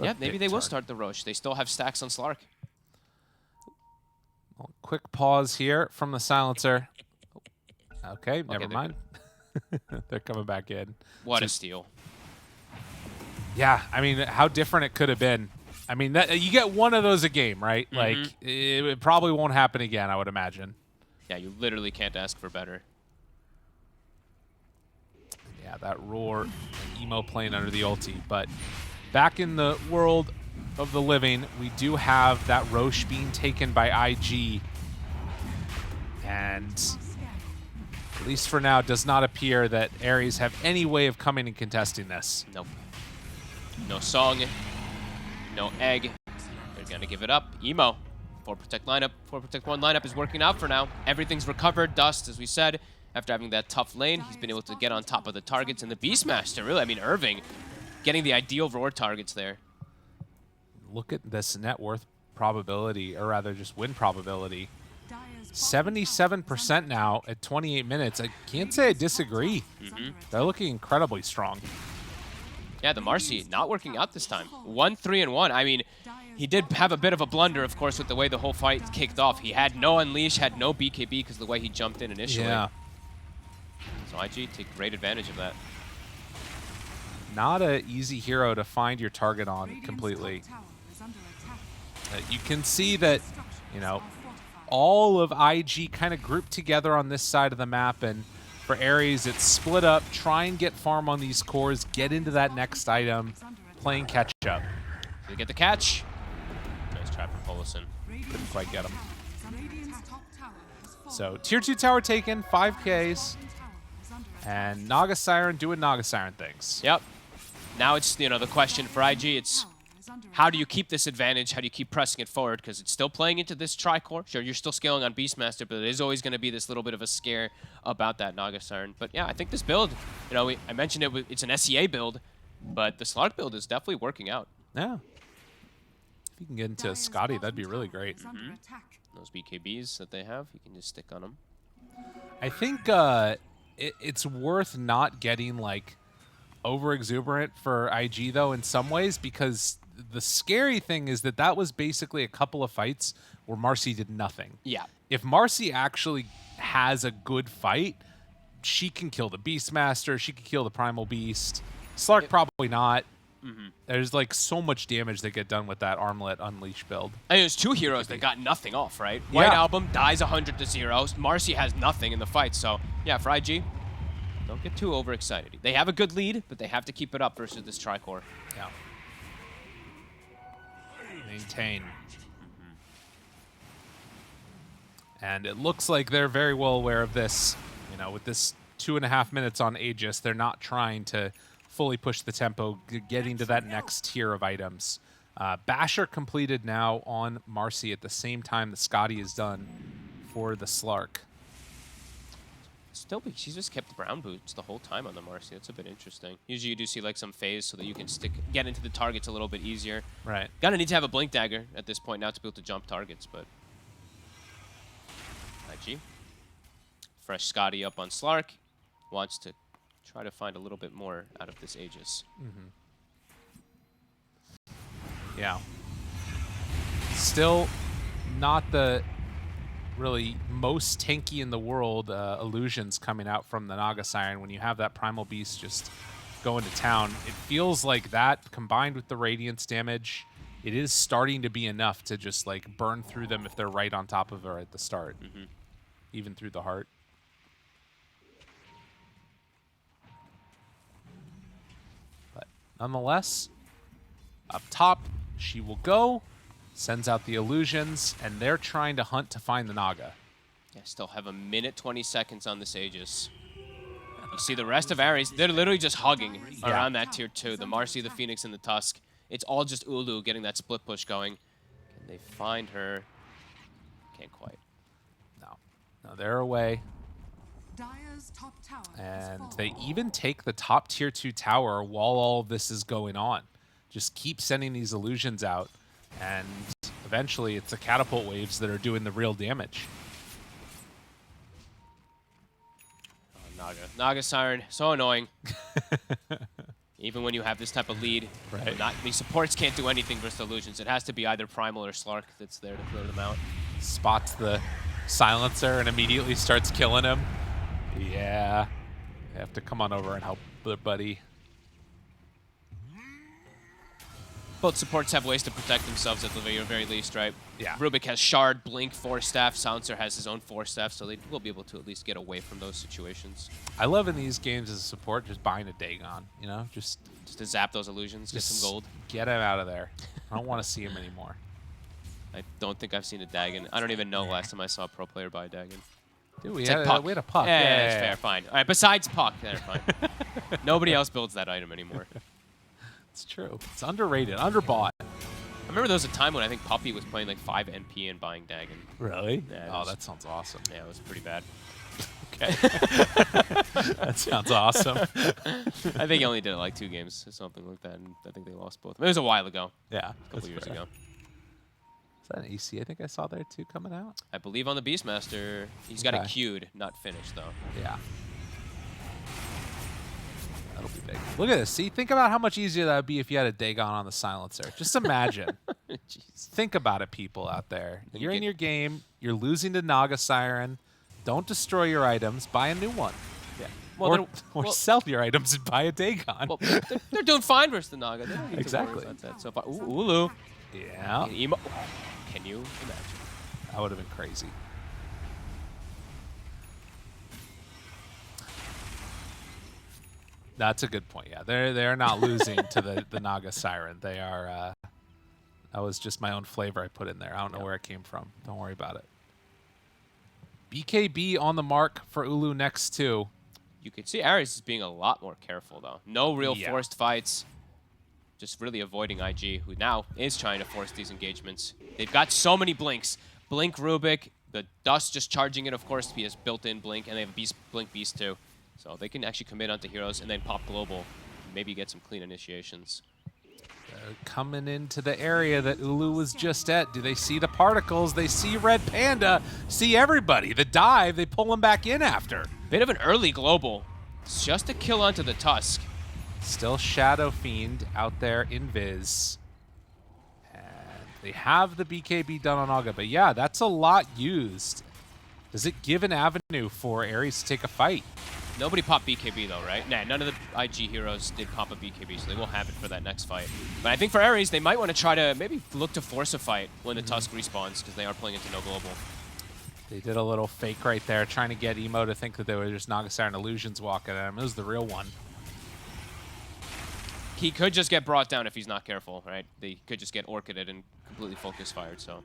Yeah, maybe they will start the Roche. They still have stacks on Slark. Well, quick pause here from the silencer. Okay, never mind. They're coming back in. What a steal. Yeah, I mean, how different it could have been. I mean, you get one of those a game, right? Like, it probably won't happen again, I would imagine. Yeah, you literally can't ask for better. Yeah, that roar, emo playing under the ulti. But back in the world of the living, we do have that Roche being taken by IG. And at least for now, it does not appear that Aries have any way of coming and contesting this. Nope. No Song, no Egg. They're going to give it up. Emo. 4 Protect lineup, 4 Protect 1 lineup is working out for now. Everything's recovered. Dust, as we said, after having that tough lane, he's been able to get on top of the targets. And the Beastmaster, really, I mean, Irving getting the ideal roar targets there. Look at this net worth probability, or rather just win probability. 77% now at 28 minutes. I can't say I disagree. They're looking incredibly strong. Yeah, the Marcy not working out this time. 1-3-1. I mean, he did have a bit of a blunder, of course, with the way the whole fight kicked off. He had no Unleash, had no BKB because of the way he jumped in initially. Yeah. So IG take great advantage of that. Not an easy hero to find your target on completely. You can see that, you know, all of IG kind of grouped together on this side of the map, and for Aries, it's split up, try and get farm on these cores, get into that next item, playing catch up. Did he get the catch? Nice try from Polison. Couldn't quite get him. So, tier 2 tower taken, 5Ks, and Naga Siren doing Naga Siren things. Yep. Now it's, you know, the question for IG, it's how do you keep this advantage? How do you keep pressing it forward? Because it's still playing into this tri-core. Sure, you're still scaling on Beastmaster, but it is always going to be this little bit of a scare about that Naga Siren. But yeah, I think this build, you know, I mentioned it's an SEA build, but the Slark build is definitely working out. Yeah. If you can get into Scotty, that'd be really great. Those BKBs that they have, you can just stick on them. I think it's worth not getting, like, over-exuberant for IG, though, in some ways, because the scary thing is that was basically a couple of fights where Marcy did nothing. Yeah. If Marcy actually has a good fight, she can kill the Beastmaster, she can kill the Primal Beast. Slark probably not. There's like so much damage that get done with that Armlet Unleash build. I mean, there's 2 heroes that got nothing off, right? White Album dies 100-0. Marcy has nothing in the fight, so yeah, for IG, don't get too overexcited. They have a good lead, but they have to keep it up versus this tri-core. Yeah. Maintain. And it looks like they're very well aware of this. You know, with this 2.5 minutes on Aegis, they're not trying to fully push the tempo, getting to that next tier of items. Basher completed now on Marcy at the same time that Scotty is done for the Slark. Still, she's just kept the brown boots the whole time on the Marcy. That's a bit interesting. Usually you do see like some phase so that you can get into the targets a little bit easier. Right. Gonna need to have a Blink Dagger at this point now to be able to jump targets, but IG. Fresh Scotty up on Slark. Wants to try to find a little bit more out of this Aegis. Yeah. Still not the really most tanky in the world illusions coming out from the Naga Siren when you have that Primal Beast just going to town. It feels like that combined with the Radiance damage, it is starting to be enough to just like burn through them if they're right on top of her at the start. Even through the heart. But nonetheless, up top, she will go, sends out the illusions, and they're trying to hunt to find the Naga. Yeah, still have 1:20 on this Aegis. You see the rest of Aries, they're literally just hugging around that tier 2. The Marcy, the Phoenix, and the Tusk. It's all just Ulu getting that split push going. Can they find her? Can't quite. No, they're away. And they even take the top tier 2 tower while all of this is going on. Just keep sending these illusions out, and eventually it's the catapult waves that are doing the real damage. Oh, Naga Siren, so annoying. Even when you have this type of lead, these supports can't do anything versus illusions. It has to be either Primal or Slark that's there to clear them out. Spots the silencer and immediately starts killing him. Yeah. They have to come on over and help their buddy. Both supports have ways to protect themselves at the very least, right? Yeah. Rubik has Shard, Blink, Force Staff. Silencer has his own Force Staff, so they will be able to at least get away from those situations. I love in these games as a support just buying a Dagon, you know? Just to zap those illusions, get some gold. Get him out of there. I don't want to see him anymore. I don't think I've seen a Dagon. I don't even know last time I saw a pro player buy a Dagon. Dude, we had a Puck. Yeah, that's fair, fine. All right, besides Puck, they're fine. Nobody else builds that item anymore. It's true. It's underrated, underbought. I remember there was a time when I think Puppy was playing like 5 NP and buying Dagon. Really? Yeah, oh, that sounds awesome. Yeah, it was pretty bad. Okay. That sounds awesome. I think he only did it like 2 games or something like that, and I think they lost both. It was a while ago. Yeah. A couple years ago. Is that an AC I think I saw there too coming out? I believe on the Beastmaster. He's got it queued, not finished though. Yeah. That'll be big. Look at this. See, think about how much easier that would be if you had a Dagon on the silencer. Just imagine. Think about it, people out there. You're in your game. You're losing to Naga Siren. Don't destroy your items. Buy a new one. Yeah. Well, or sell your items and buy a Dagon. Well, they're doing fine versus the Naga. They don't need exactly. to worry about that so far. Ooh, Ulu. Yeah. Can you imagine? That would have been crazy. That's a good point. Yeah, they're not losing to the Naga Siren. They are. That was just my own flavor I put in there. I don't know where it came from. Don't worry about it. BKB on the mark for Ulu next 2. You can see Aries is being a lot more careful though. No real forced fights. Just really avoiding IG, who now is trying to force these engagements. They've got so many blinks. Blink Rubik, the Dust just charging it, of course, he has built-in blink, and they have Blink Beast too. So they can actually commit onto heroes and then pop global. Maybe get some clean initiations. Coming into the area that Ulu was just at. Do they see the particles? They see Red Panda. See everybody. The dive, they pull him back in after. Bit of an early global. It's just a kill onto the Tusk. Still Shadow Fiend out there in Viz. And they have the BKB done on Aga. But yeah, that's a lot used. Does it give an avenue for Aries to take a fight? Nobody popped BKB though, right? Nah, none of the IG heroes did pop a BKB, so they will have it for that next fight. But I think for Aries, they might want to try to maybe look to force a fight when the Tusk respawns, because they are playing into no global. They did a little fake right there, trying to get Emo to think that they were just Naga Siren illusions walking at him. It was the real one. He could just get brought down if he's not careful, right? They could just get Orchided and completely focus fired, so.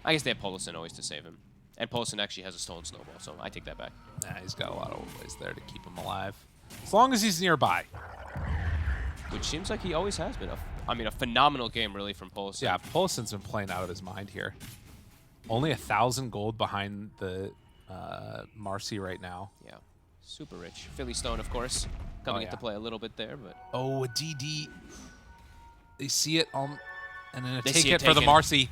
I guess they have Polison always to save him. And Polison actually has a stolen snowball, so I take that back. Nah, he's got a lot of ways there to keep him alive. As long as he's nearby. Which seems like he always has been. A phenomenal game, really, from Polison. Yeah, Polison's been playing out of his mind here. Only 1,000 gold behind the Marcy right now. Yeah, super rich. Philly Stone, of course, coming into play a little bit there, but... Oh, a DD. They see it on... And then a They take see it it for the taken. Marcy.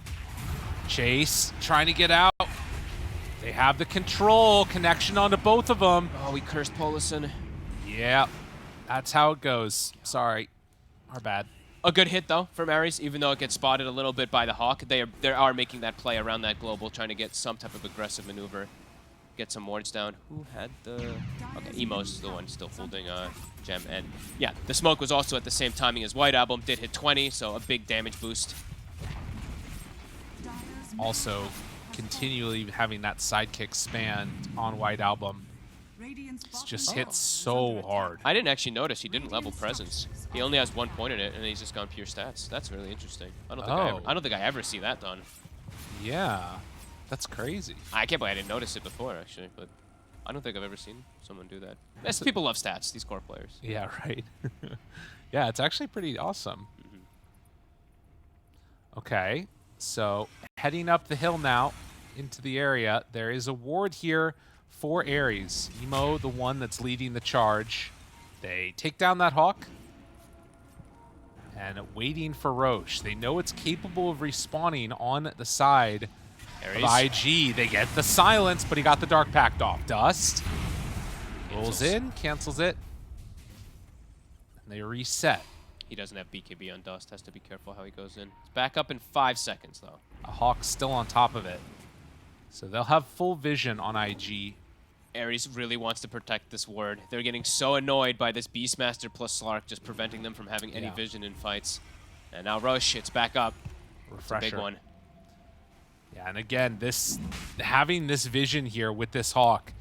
Chase trying to get out. They have the control. Connection onto both of them. Oh, we cursed Polison. Yeah, that's how it goes. Sorry. Our bad. A good hit, though, from Aries, even though it gets spotted a little bit by the Hawk. They are making that play around that global, trying to get some type of aggressive maneuver. Get some wards down. Who had the... Okay, Emo's the one still holding Gem. And yeah, the smoke was also at the same timing as White Album. Did hit 20, so a big damage boost. Also, continually having that sidekick span on White Album. It's just hit so hard. I didn't actually notice he didn't level presence. He only has 1 point in it, and he's just gone pure stats. That's really interesting. I don't think I ever see that done. Yeah, that's crazy. I can't believe I didn't notice it before, actually, but I don't think I've ever seen someone do that. People love stats, these core players. Yeah, right. Yeah, it's actually pretty awesome. Okay, so heading up the hill now into the area. There is a ward here for Aries. Emo, the one that's leading the charge. They take down that Hawk. And waiting for Roche. They know it's capable of respawning on the side Aries. of IG. They get the silence, but he got the Dark Pact off. Dust rolls in, cancels it. And they reset. He doesn't have BKB on Dust. Has to be careful how he goes in. It's back up in 5 seconds, though. A Hawk's still on top of it. So they'll have full vision on IG. Aries really wants to protect this ward. They're getting so annoyed by this Beastmaster plus Slark just preventing them from having any vision in fights. And now Roche, it's back up. Refresher. It's a big one. Yeah, and again, having this vision here with this Hawk,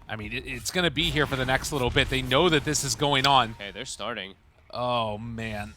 I mean, it's going to be here for the next little bit. They know that this is going on. Okay, they're starting. Oh, man.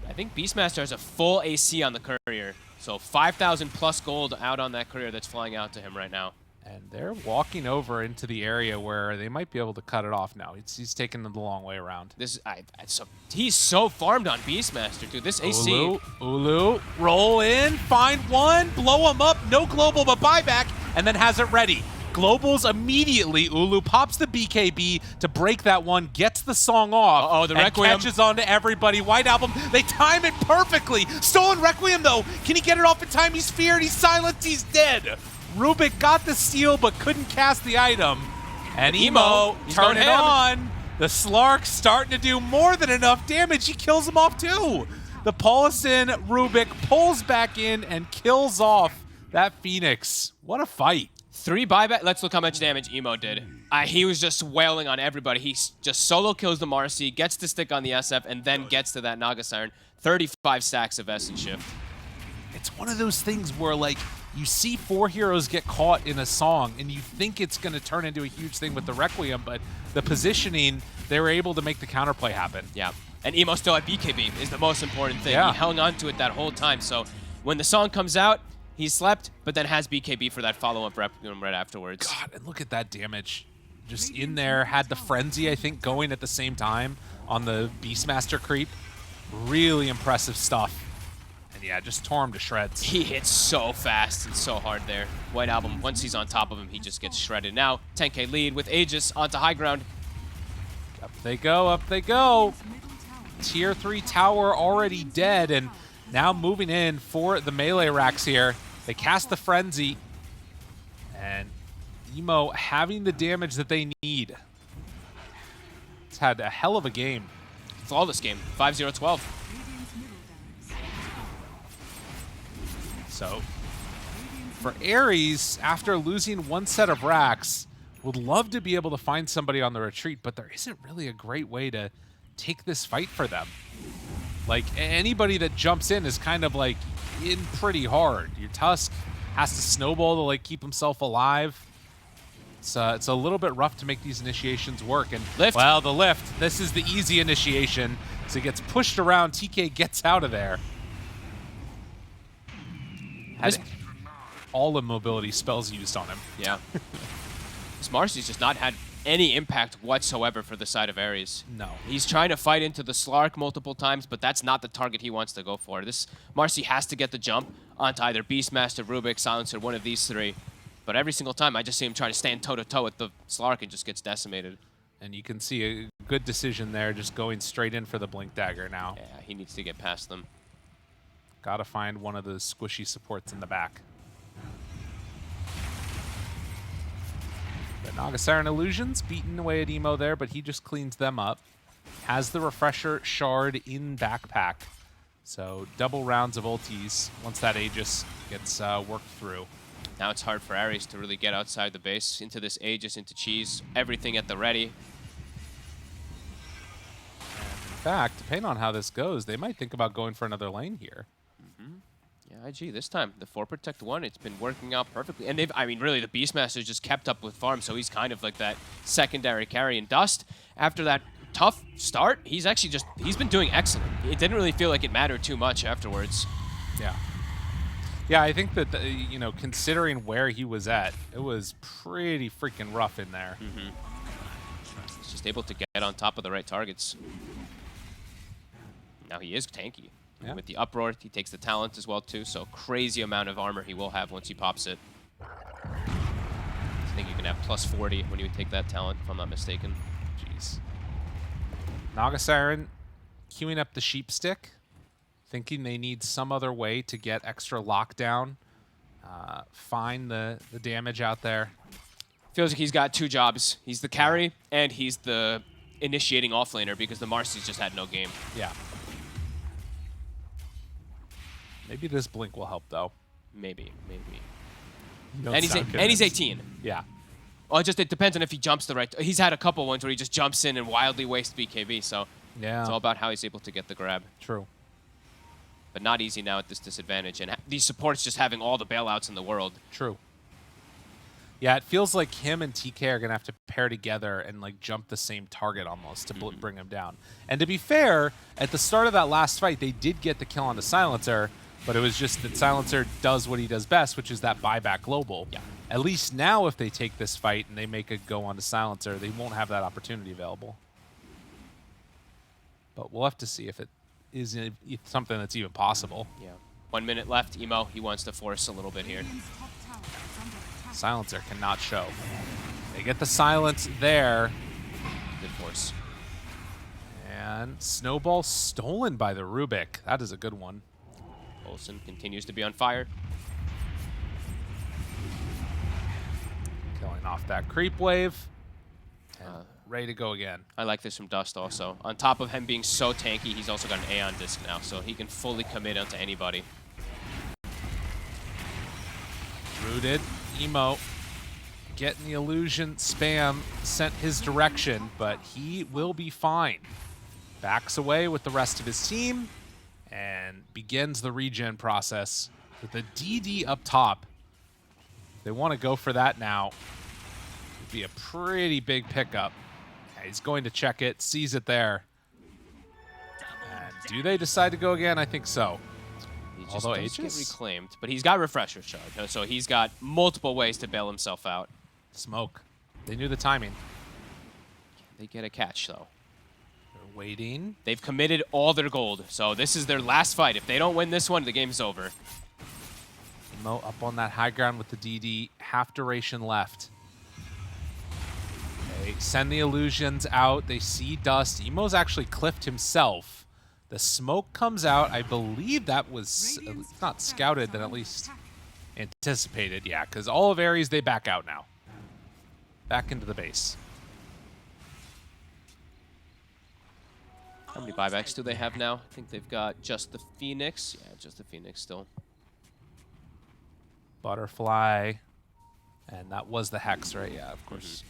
I think Beastmaster has a full AC on the courier. So 5,000 plus gold out on that courier that's flying out to him right now. And they're walking over into the area where they might be able to cut it off now. He's taking them the long way around. He's so farmed on Beastmaster, dude. This AC. Ulu, roll in, find one, blow him up, no global, but buyback, and then has it ready. Globals immediately. Ulu pops the BKB to break that one, gets the song off, the Requiem catches on to everybody. White Album, they time it perfectly. Stolen Requiem, though. Can he get it off in time? He's feared, he's silenced, he's dead. Rubik got the steal, but couldn't cast the item. And Emo, turn it on. The Slark starting to do more than enough damage. He kills him off, too. The Paulison Rubik pulls back in and kills off that Phoenix. What a fight. 3 buyback. Let's look how much damage Emo did. He was just wailing on everybody. He just solo kills the Marcy, gets the stick on the SF, and then gets to that Naga Siren. 35 stacks of Essence Shift. It's one of those things where, like, you see 4 heroes get caught in a song, and you think it's going to turn into a huge thing with the Requiem, but the positioning, they were able to make the counterplay happen. Yeah, and Emo still at BKB is the most important thing. Yeah. He hung on to it that whole time, so when the song comes out, he slept, but then has BKB for that follow-up Requiem right afterwards. God, and look at that damage. Just in there, had the Frenzy, I think, going at the same time on the Beastmaster creep. Really impressive stuff. And yeah, just tore him to shreds. He hits so fast and so hard there. White Album, once he's on top of him, he just gets shredded. Now, 10k lead with Aegis onto high ground. Up they go, up they go. Tier 3 tower already dead, and now moving in for the melee racks here. They cast the Frenzy, and Emo having the damage that they need. It's had a hell of a game. Flawless game, 5-0-12. So, for Aries, after losing 1 set of racks, would love to be able to find somebody on the retreat, but there isn't really a great way to take this fight for them. Like, anybody that jumps in is kind of, like, in pretty hard. Your Tusk has to snowball to, like, keep himself alive. It's a little bit rough to make these initiations work. And lift. Well, the lift. This is the easy initiation. So he gets pushed around. TK gets out of there. Had all immobility spells used on him. Yeah. This Marcy's just not had any impact whatsoever for the side of Aries. No. He's trying to fight into the Slark multiple times, but that's not the target he wants to go for. This Marcy has to get the jump onto either Beastmaster, Rubik, Silencer, one of these 3. But every single time, I just see him trying to stand toe-to-toe with the Slark and just gets decimated. And you can see a good decision there, just going straight in for the Blink Dagger now. Yeah, he needs to get past them. Gotta find one of the squishy supports in the back. The Naga Siren Illusions beating away at Emo there, but he just cleans them up. Has the Refresher Shard in backpack. So double rounds of ultis once that Aegis gets worked through. Now it's hard for Aries to really get outside the base, into this Aegis, into Cheese, everything at the ready. In fact, depending on how this goes, they might think about going for another lane here. Yeah, IG, this time, the 4 Protect 1, it's been working out perfectly. And they've, I mean, really, the Beastmaster's just kept up with farm, so he's kind of like that secondary carry. And Dust, after that tough start, he's been doing excellent. It didn't really feel like it mattered too much afterwards. Yeah. Yeah, I think that, you know, considering where he was at, it was pretty freaking rough in there. He's just able to get on top of the right targets. Now he is tanky. Yeah. With the Uproar, he takes the talent as well, too, so crazy amount of armor he will have once he pops it. I think you can have plus 40 when you take that talent, if I'm not mistaken. Jeez. Naga Siren queuing up the Sheep Stick, thinking they need some other way to get extra lockdown, find the damage out there. Feels like he's got 2 jobs. He's the carry, and he's the initiating offlaner, because the Marcy's just had no game. Yeah. Maybe this Blink will help, though. Maybe. And he's 18. Yeah. Well, it depends on if he jumps the right... He's had a couple ones where he just jumps in and wildly wastes BKB, so yeah, it's all about how he's able to get the grab. True. but not easy now at this disadvantage. And these supports just having all the bailouts in the world. True. Yeah, it feels like him and TK are going to have to pair together and like jump the same target almost to bring him down. And to be fair, at the start of that last fight, they did get the kill on the Silencer, but it was just that Silencer does what he does best, which is that buyback global. Yeah. At least now if they take this fight and they make a go on the Silencer, they won't have that opportunity available. But we'll have to see if it is something that's even possible. Yeah. 1 minute left. Emo, he wants to force a little bit here. Silencer cannot show. They get the silence there. Good force. And Snowball stolen by the Rubik. That is a good one. Olsen continues to be on fire. Killing off that creep wave. And ready to go again. I like this from Dust also. On top of him being so tanky, he's also got an Aeon disc now, so he can fully commit onto anybody. Rooted. Emo getting the illusion spam sent his direction, but he will be fine. Backs away with the rest of his team and begins the regen process with the DD up top. They want to go for that now. It'd be a pretty big pickup. He's going to check it, sees it there. And do they decide to go again? I think so. He just Although does get Aegis? reclaimed, but he's got Refresher Shard, so he's got multiple ways to bail himself out. Smoke. They knew the timing. They get a catch, though. They're waiting. They've committed all their gold, so this is their last fight. If they don't win this one, the game's over. Emo up on that high ground with the DD. Half duration left. They send the illusions out. They see Dust. Emo's actually cliffed himself. The smoke comes out. I believe that was not scouted, then at least anticipated. Yeah, because all of Aries, they back out now. Back into the base. How many buybacks do they have now? I think they've got just the Phoenix. Yeah, just the Phoenix still. Butterfly. And that was the Hex, right? Yeah, of course.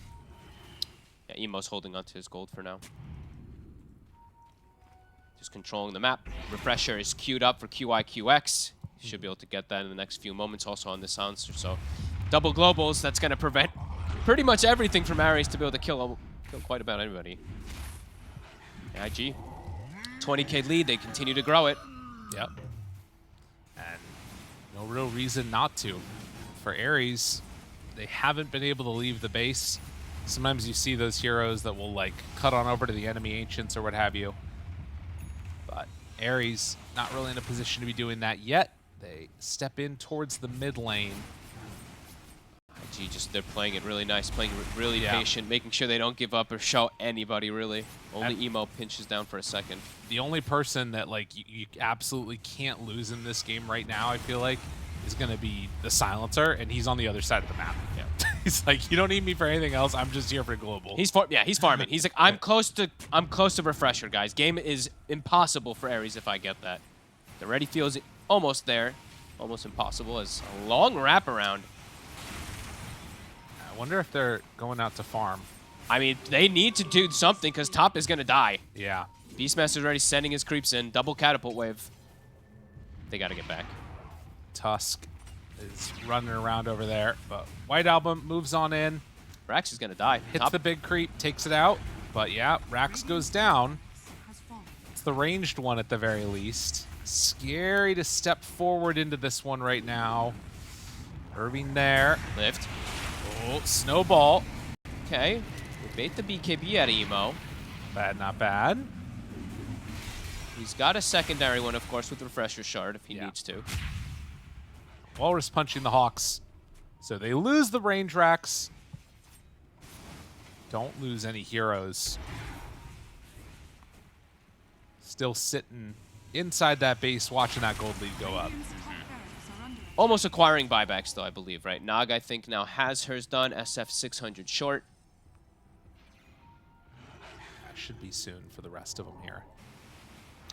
Yeah, Emo's holding onto his gold for now. Just controlling the map. Refresher is queued up for QIQX. He should be able to get that in the next few moments also on the silencer. So double globals, that's going to prevent pretty much everything from Aries to be able to kill quite about anybody. IG, 20k lead, they continue to grow it. Yep. And no real reason not to. For Aries, they haven't been able to leave the base. Sometimes you see those heroes that will like cut on over to the enemy ancients or what have you. But Aries not really in a position to be doing that yet. They step in towards the mid lane. IG they're playing it really nice, playing it really patient, making sure they don't give up or show anybody really. Only Emo pinches down for a second. The only person that like you absolutely can't lose in this game right now, I feel like, is going to be the Silencer, and he's on the other side of the map. Yeah. He's like, you don't need me for anything else. I'm just here for global. He's farming. He's like, I'm close to Refresher, guys. Game is impossible for Aries if I get that. The ready feels almost there, almost impossible as a long wraparound. I wonder if they're going out to farm. I mean, they need to do something because top is going to die. Yeah. Beastmaster's already sending his creeps in. Double catapult wave. They got to get back. Tusk is running around over there, but White Album moves on in. Rax is going to die. Hits the big creep, takes it out. But yeah, Rax goes down. It's the ranged one at the very least. Scary to step forward into this one right now. Irving there. Lift. Oh, Snowball. Okay. We bait the BKB at Emo. Bad, not bad. He's got a secondary one, of course, with Refresher Shard if he needs to. Walrus punching the Hawks. So they lose the range racks. Don't lose any heroes. Still sitting inside that base watching that gold lead go up. Almost acquiring buybacks, though, I believe, right? Nog, I think, now has hers done. SF 600 short. That should be soon for the rest of them here.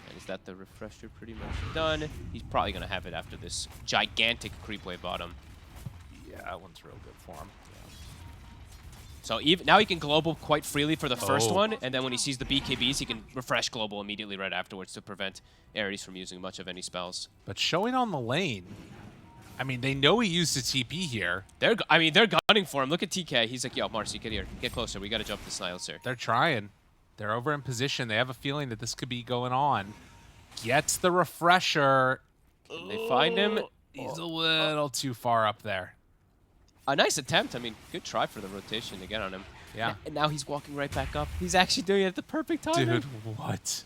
And is that the Refresher pretty much done? He's probably going to have it after this gigantic creep wave bottom. Yeah, that one's real good for him. So even now he can global quite freely for the first one, and then when he sees the BKBs, he can refresh global immediately right afterwards to prevent Aries from using much of any spells. But showing on the lane, I mean, they know he used a TP here. They're gunning for him. Look at TK. He's like, yo, Marcy, get here. Get closer. We got to jump the Silencer. They're trying. They're over in position. They have a feeling that this could be going on. Gets the refresher. Can they find him? He's a little too far up there. A nice attempt. I mean, good try for the rotation to get on him. Yeah. And now he's walking right back up. He's actually doing it at the perfect time. Dude, what?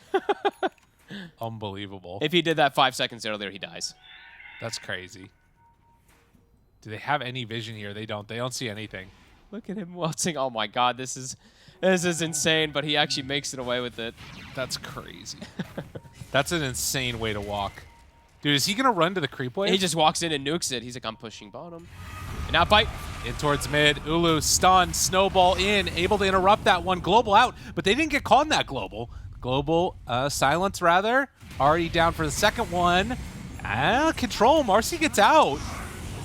Unbelievable. If he did that 5 seconds earlier, he dies. That's crazy. Do they have any vision here? They don't. They don't see anything. Look at him waltzing. Oh my god, this is insane, but he actually makes it away with it. That's crazy. That's an insane way to walk. Dude, is he going to run to the creep wave? He just walks in and nukes it. He's like, I'm pushing bottom. And now bite. In towards mid. Ulu stunned. Snowball in. Able to interrupt that one. Global out. But they didn't get caught in that global. Global silence, rather. Already down for the second one. Control. Marcy gets out.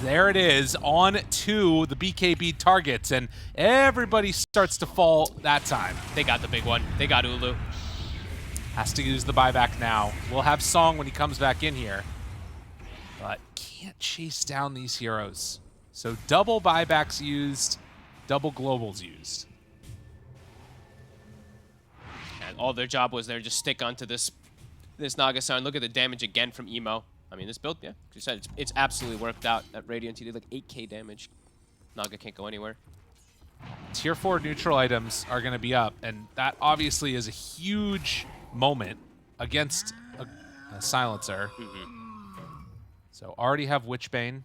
There it is. On to the BKB targets. And everybody starts to fall that time. They got the big one. They got Ulu. Has to use the buyback now. We'll have Song when he comes back in here. But can't chase down these heroes. So double buybacks used, double globals used. And all their job was there just stick onto this Naga-san. Look at the damage again from Emo. I mean, this build, yeah, like you said, it's absolutely worked out. That Radiant, he did like 8k damage. Naga can't go anywhere. Tier 4 neutral items are going to be up, and that obviously is a huge moment against a Silencer. So already have Witchbane.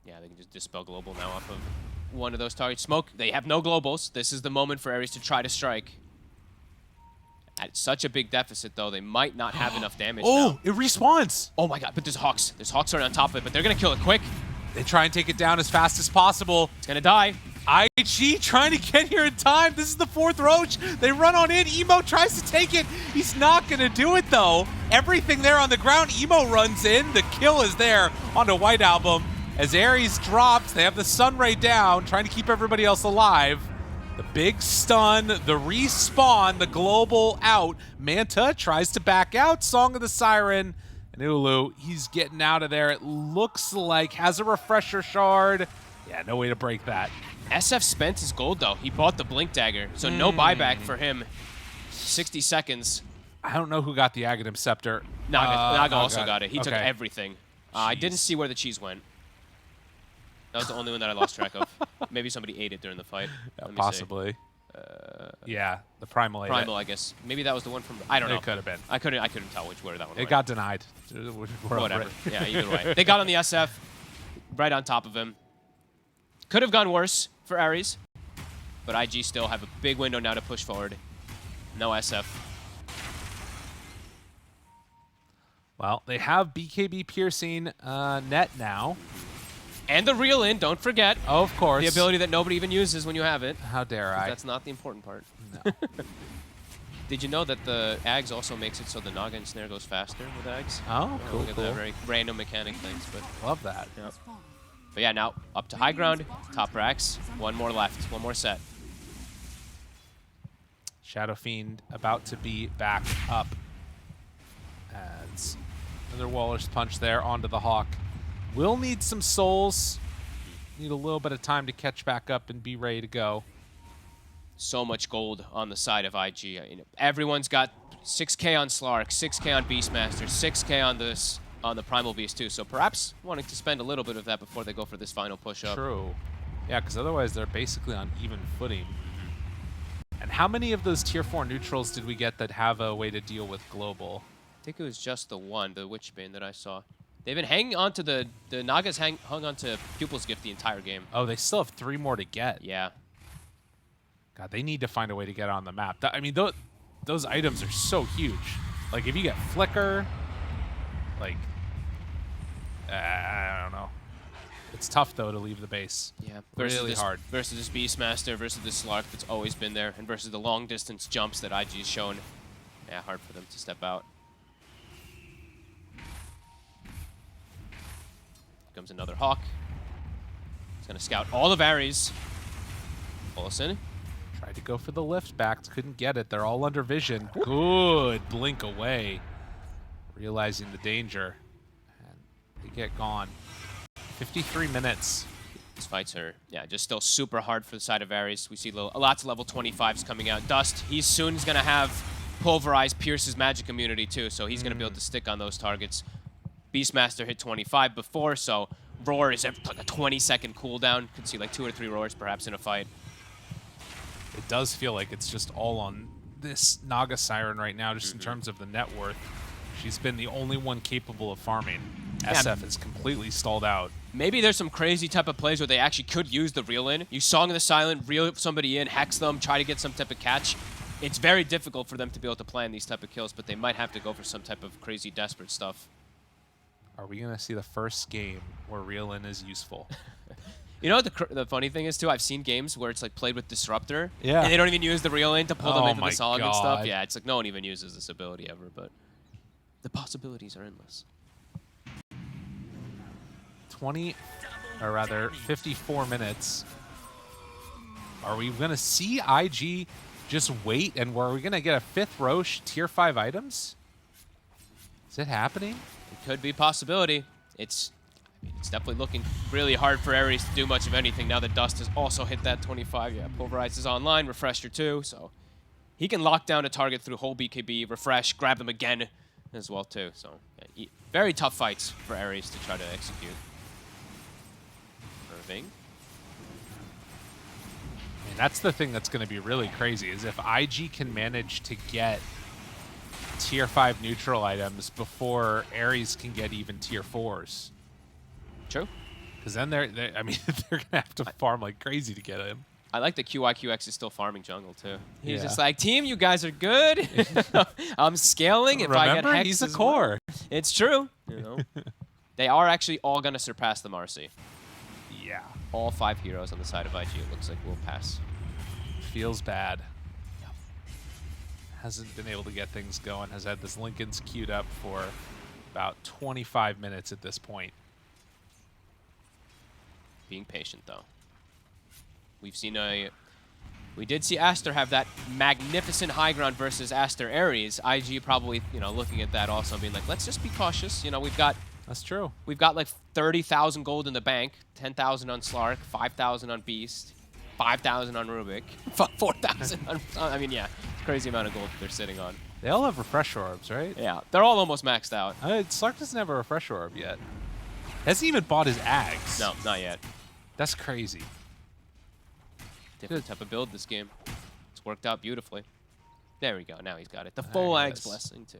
Yeah, they can just dispel global now off of one of those targets. Smoke, they have no globals. This is the moment for Aries to try to strike. At such a big deficit, though, they might not have enough damage now. It respawns. Oh my god, but there's Hawks. There's Hawks right on top of it, but they're going to kill it quick. They try and take it down as fast as possible. It's going to die. IG trying to get here in time. This is the fourth Roach. They run on in. Emo tries to take it. He's not going to do it, though. Everything there on the ground. Emo runs in. The kill is there onto White Album. As Aries drops, they have the Sunray down, trying to keep everybody else alive. The big stun, the respawn, the global out. Manta tries to back out. Song of the Siren. And Ulu, he's getting out of there. It looks like has a refresher shard. Yeah, no way to break that. SF spent his gold, though. He bought the Blink Dagger, so no buyback for him. 60 seconds. I don't know who got the Aghanim Scepter. Naga also got it. He took Okay. everything. I didn't see where the cheese went. That was the only one that I lost track of. Maybe somebody ate it during the fight. Possibly. Yeah, the Primal ate Primal, it. I guess. Maybe that was the one from... I don't know. It could have been. I couldn't tell where that one went. It got denied. Whatever. Yeah, either way. They got on the SF, right on top of him. Could have gone worse for Aries, but IG still have a big window now to push forward. No SF. Well, they have BKB piercing net now. And the reel in, don't forget. Oh, of course. The ability that nobody even uses when you have it. How dare I? That's not the important part. No. Did you know that the Ags also makes it so the Naga and Snare goes faster with Ags? Oh, Yeah, cool, look at cool. that very random mechanic things, but Love that. yeah. But yeah, now up to high ground, top racks, one more left, one more set. Shadow Fiend about to be back up. As another Waller's Punch there onto the Hawk. Will need some souls. Need a little bit of time to catch back up and be ready to go. So much gold on the side of IG. You know, everyone's got 6k on Slark, 6k on Beastmaster, 6k on the Primal Beast too. So perhaps wanting to spend a little bit of that before they go for this final push-up. True. Yeah, because otherwise they're basically on even footing. And how many of those Tier 4 neutrals did we get that have a way to deal with global? I think it was just the one, the Witchbane that I saw. They've been hanging on to the Nagas hung on to Pupil's Gift the entire game. Oh, they still have 3 more to get. Yeah. God, they need to find a way to get on the map. I mean, those items are so huge. Like, if you get Flicker, like, I don't know. It's tough, though, to leave the base. Yeah. Really hard. Versus this Beastmaster, versus this Slark that's always been there, and versus the long-distance jumps that IG's shown. Yeah, hard for them to step out. Comes another Hawk. He's going to scout all of Aries. Olsen. Tried to go for the lift back, couldn't get it. They're all under vision. Good blink away, realizing the danger. And they get gone. 53 minutes. These fights are, yeah, just still super hard for the side of Aries. We see lots of level 25s coming out. Dust, he's soon going to have Pulverize Pierce's magic immunity too, so he's going to be able to stick on those targets. Beastmaster hit 25 before, so Roar is like a 20-second cooldown. You can see like 2 or 3 Roars perhaps in a fight. It does feel like it's just all on this Naga Siren right now, just in terms of the net worth. She's been the only one capable of farming. SF is completely stalled out. Maybe there's some crazy type of plays where they actually could use the reel in. You Song of the Silent, reel somebody in, hex them, try to get some type of catch. It's very difficult for them to be able to plan these type of kills, but they might have to go for some type of crazy desperate stuff. Are we going to see the first game where reel in is useful? You know what the funny thing is, too? I've seen games where it's like played with Disruptor, yeah, and they don't even use the reel in to pull them into the solid and stuff. God. Yeah, it's like no one even uses this ability ever, but the possibilities are endless. 54 minutes. Are we going to see IG just wait, and are we going to get a 5th Roche tier 5 items? Is it happening? It could be a possibility. It's definitely looking really hard for Aries to do much of anything now that Dust has also hit that 25. Yeah, Pulverize is online, Refresher too, so he can lock down a target through whole BKB, refresh, grab them again as well too. So yeah, very tough fights for Aries to try to execute. Irving. And that's the thing that's going to be really crazy, is if IG can manage to get tier 5 neutral items before Aries can get even tier 4s. True. Because then they're I mean, they're going to have to farm like crazy to get him. I like that QIQX is still farming jungle, too. He's just like, team, you guys are good. I'm scaling if I get Hex. He's a core. It's true. You know? They are actually all going to surpass the Marcy. Yeah. All 5 heroes on the side of IG, it looks like, will pass. Feels bad. Yep. Hasn't been able to get things going. Has had this Lincoln's queued up for about 25 minutes at this point. Being patient, though. We did see Aster have that magnificent high ground versus Aster.Aries. IG probably, looking at that also and being like, let's just be cautious. We've got... That's true. We've got like 30,000 gold in the bank, 10,000 on Slark, 5,000 on Beast, 5,000 on Rubik, 4,000 on... I mean, yeah, it's a crazy amount of gold they're sitting on. They all have refresh orbs, right? Yeah, they're all almost maxed out. Slark doesn't have a refresh orb yet. Hasn't even bought his Ags. No, not yet. That's crazy. Different type of build this game. It's worked out beautifully. There we go. Now he's got it. The full Ags blessing, too.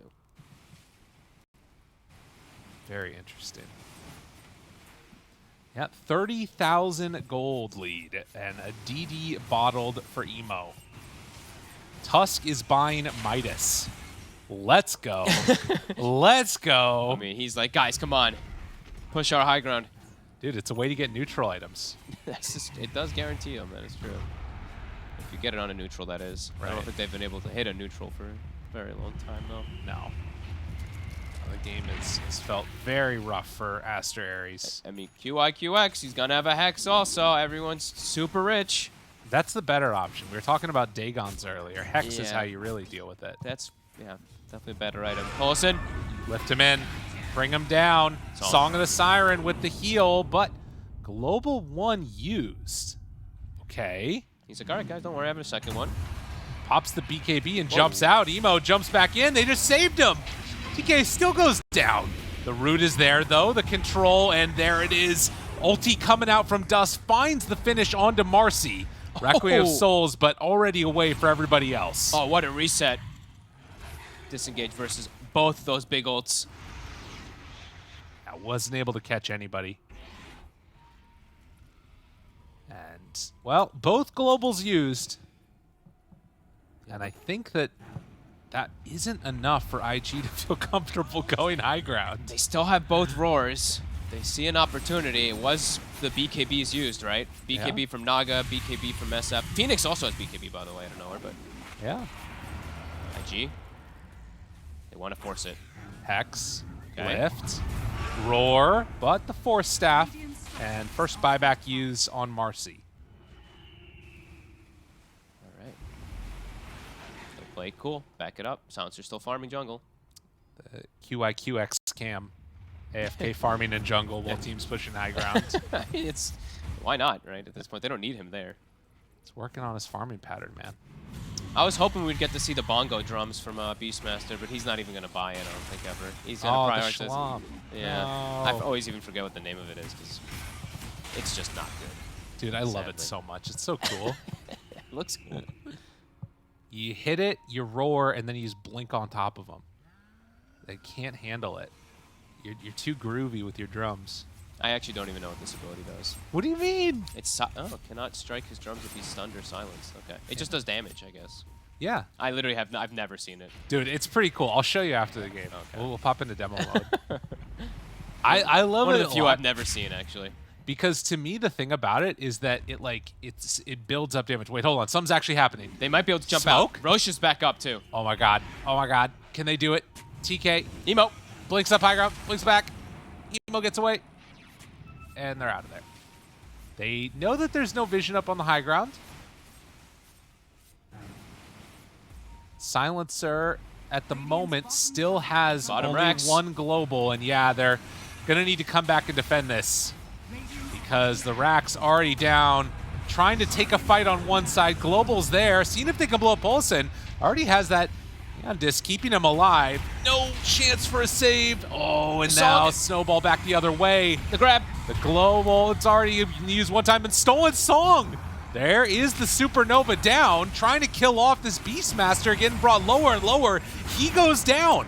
Very interesting. Yeah, 30,000 gold lead and a DD bottled for Emo. Tusk is buying Midas. Let's go. Let's go. I mean, he's like, guys, come on. Push our high ground. Dude, it's a way to get neutral items. It does guarantee them, that is true. If you get it on a neutral, that is. Right. I don't think they've been able to hit a neutral for a very long time, though. No. The game has felt very rough for Aster.Aries. I mean, QIQX, he's going to have a Hex also. Everyone's super rich. That's the better option. We were talking about Dagons earlier. Hex is how you really deal with it. That's, yeah, definitely a better item. Olsen. Lift him in. Bring him down. Song of the Siren with the heal, but Global 1 used. Okay. He's like, all right, guys, don't worry, I have a second one. Pops the BKB and jumps out. Emo jumps back in. They just saved him. TK still goes down. The root is there, though. The control, and there it is. Ulti coming out from Dust finds the finish onto Marcy. Requiem of Souls, but already away for everybody else. Oh, what a reset. Disengage versus both those big ults. I wasn't able to catch anybody. And, well, both globals used. And I think that isn't enough for IG to feel comfortable going high ground. They still have both roars. They see an opportunity. It was the BKBs used, right? BKB from Naga, BKB from SF. Phoenix also has BKB, by the way. I don't know her, but... Yeah. IG. They want to force it. Hex. Okay. Lift. Roar. But the Force Staff. And first buyback use on Marcy. Play cool. Back it up. Silencer still farming jungle. The QIQX cam. AFK farming in jungle while teams pushing high ground. It's why not, right? At this point, they don't need him there. He's working on his farming pattern, man. I was hoping we'd get to see the bongo drums from Beastmaster, but he's not even going to buy it, I don't think, ever. He's going to prioritize. The Schlump. Yeah. No. I always even forget what the name of it is, because it's just not good. Dude, I love it so much. It's so cool. It looks cool. You hit it, you roar, and then you just blink on top of them. They can't handle it. You're too groovy with your drums. I actually don't even know what this ability does. What do you mean? It's cannot strike his drums if he's stunned or silenced. Okay. It just does damage, I guess. Yeah. I literally I've never seen it. Dude, it's pretty cool. I'll show you after the game. Okay. We'll pop into demo mode. I love One it of the few I've never seen, actually. Because to me, the thing about it is that it builds up damage. Wait, hold on. Something's actually happening. They might be able to jump Smoke? out. Roche is back up, too. Oh, my God. Oh, my God. Can they do it? TK. Emo. Blinks up high ground. Blinks back. Emo gets away. And they're out of there. They know that there's no vision up on the high ground. Silencer, at the moment, still has Bottom only racks. one global. And yeah, they're going to need to come back and defend this. Because the rack's already down. Trying to take a fight on one side. Global's there. Seeing if they can blow up Paulson. Already has that on disc, keeping him alive. No chance for a save. Oh, and now Snowball back the other way. The grab. The global, it's already used one time and stolen song. There is the Supernova down, trying to kill off this Beastmaster, getting brought lower and lower. He goes down.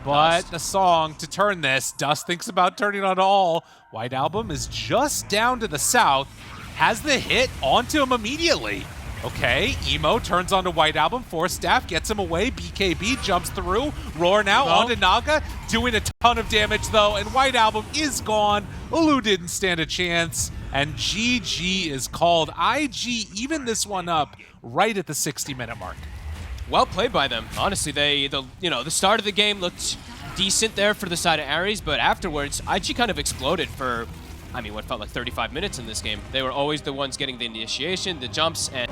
But Dust. the song to turn this, Dust thinks about turning on all. White Album is just down to the south, has the hit onto him immediately. Okay, Emo turns onto White Album. Force Staff gets him away. BKB jumps through. Roar now onto Naga. Doing a ton of damage, though. And White Album is gone. Ulu didn't stand a chance. And GG is called. IG even this one up right at the 60-minute mark. Well played by them. Honestly, the start of the game looked decent there for the side of Aries, but afterwards, IG kind of exploded for, I mean, what felt like 35 minutes in this game. They were always the ones getting the initiation, the jumps, and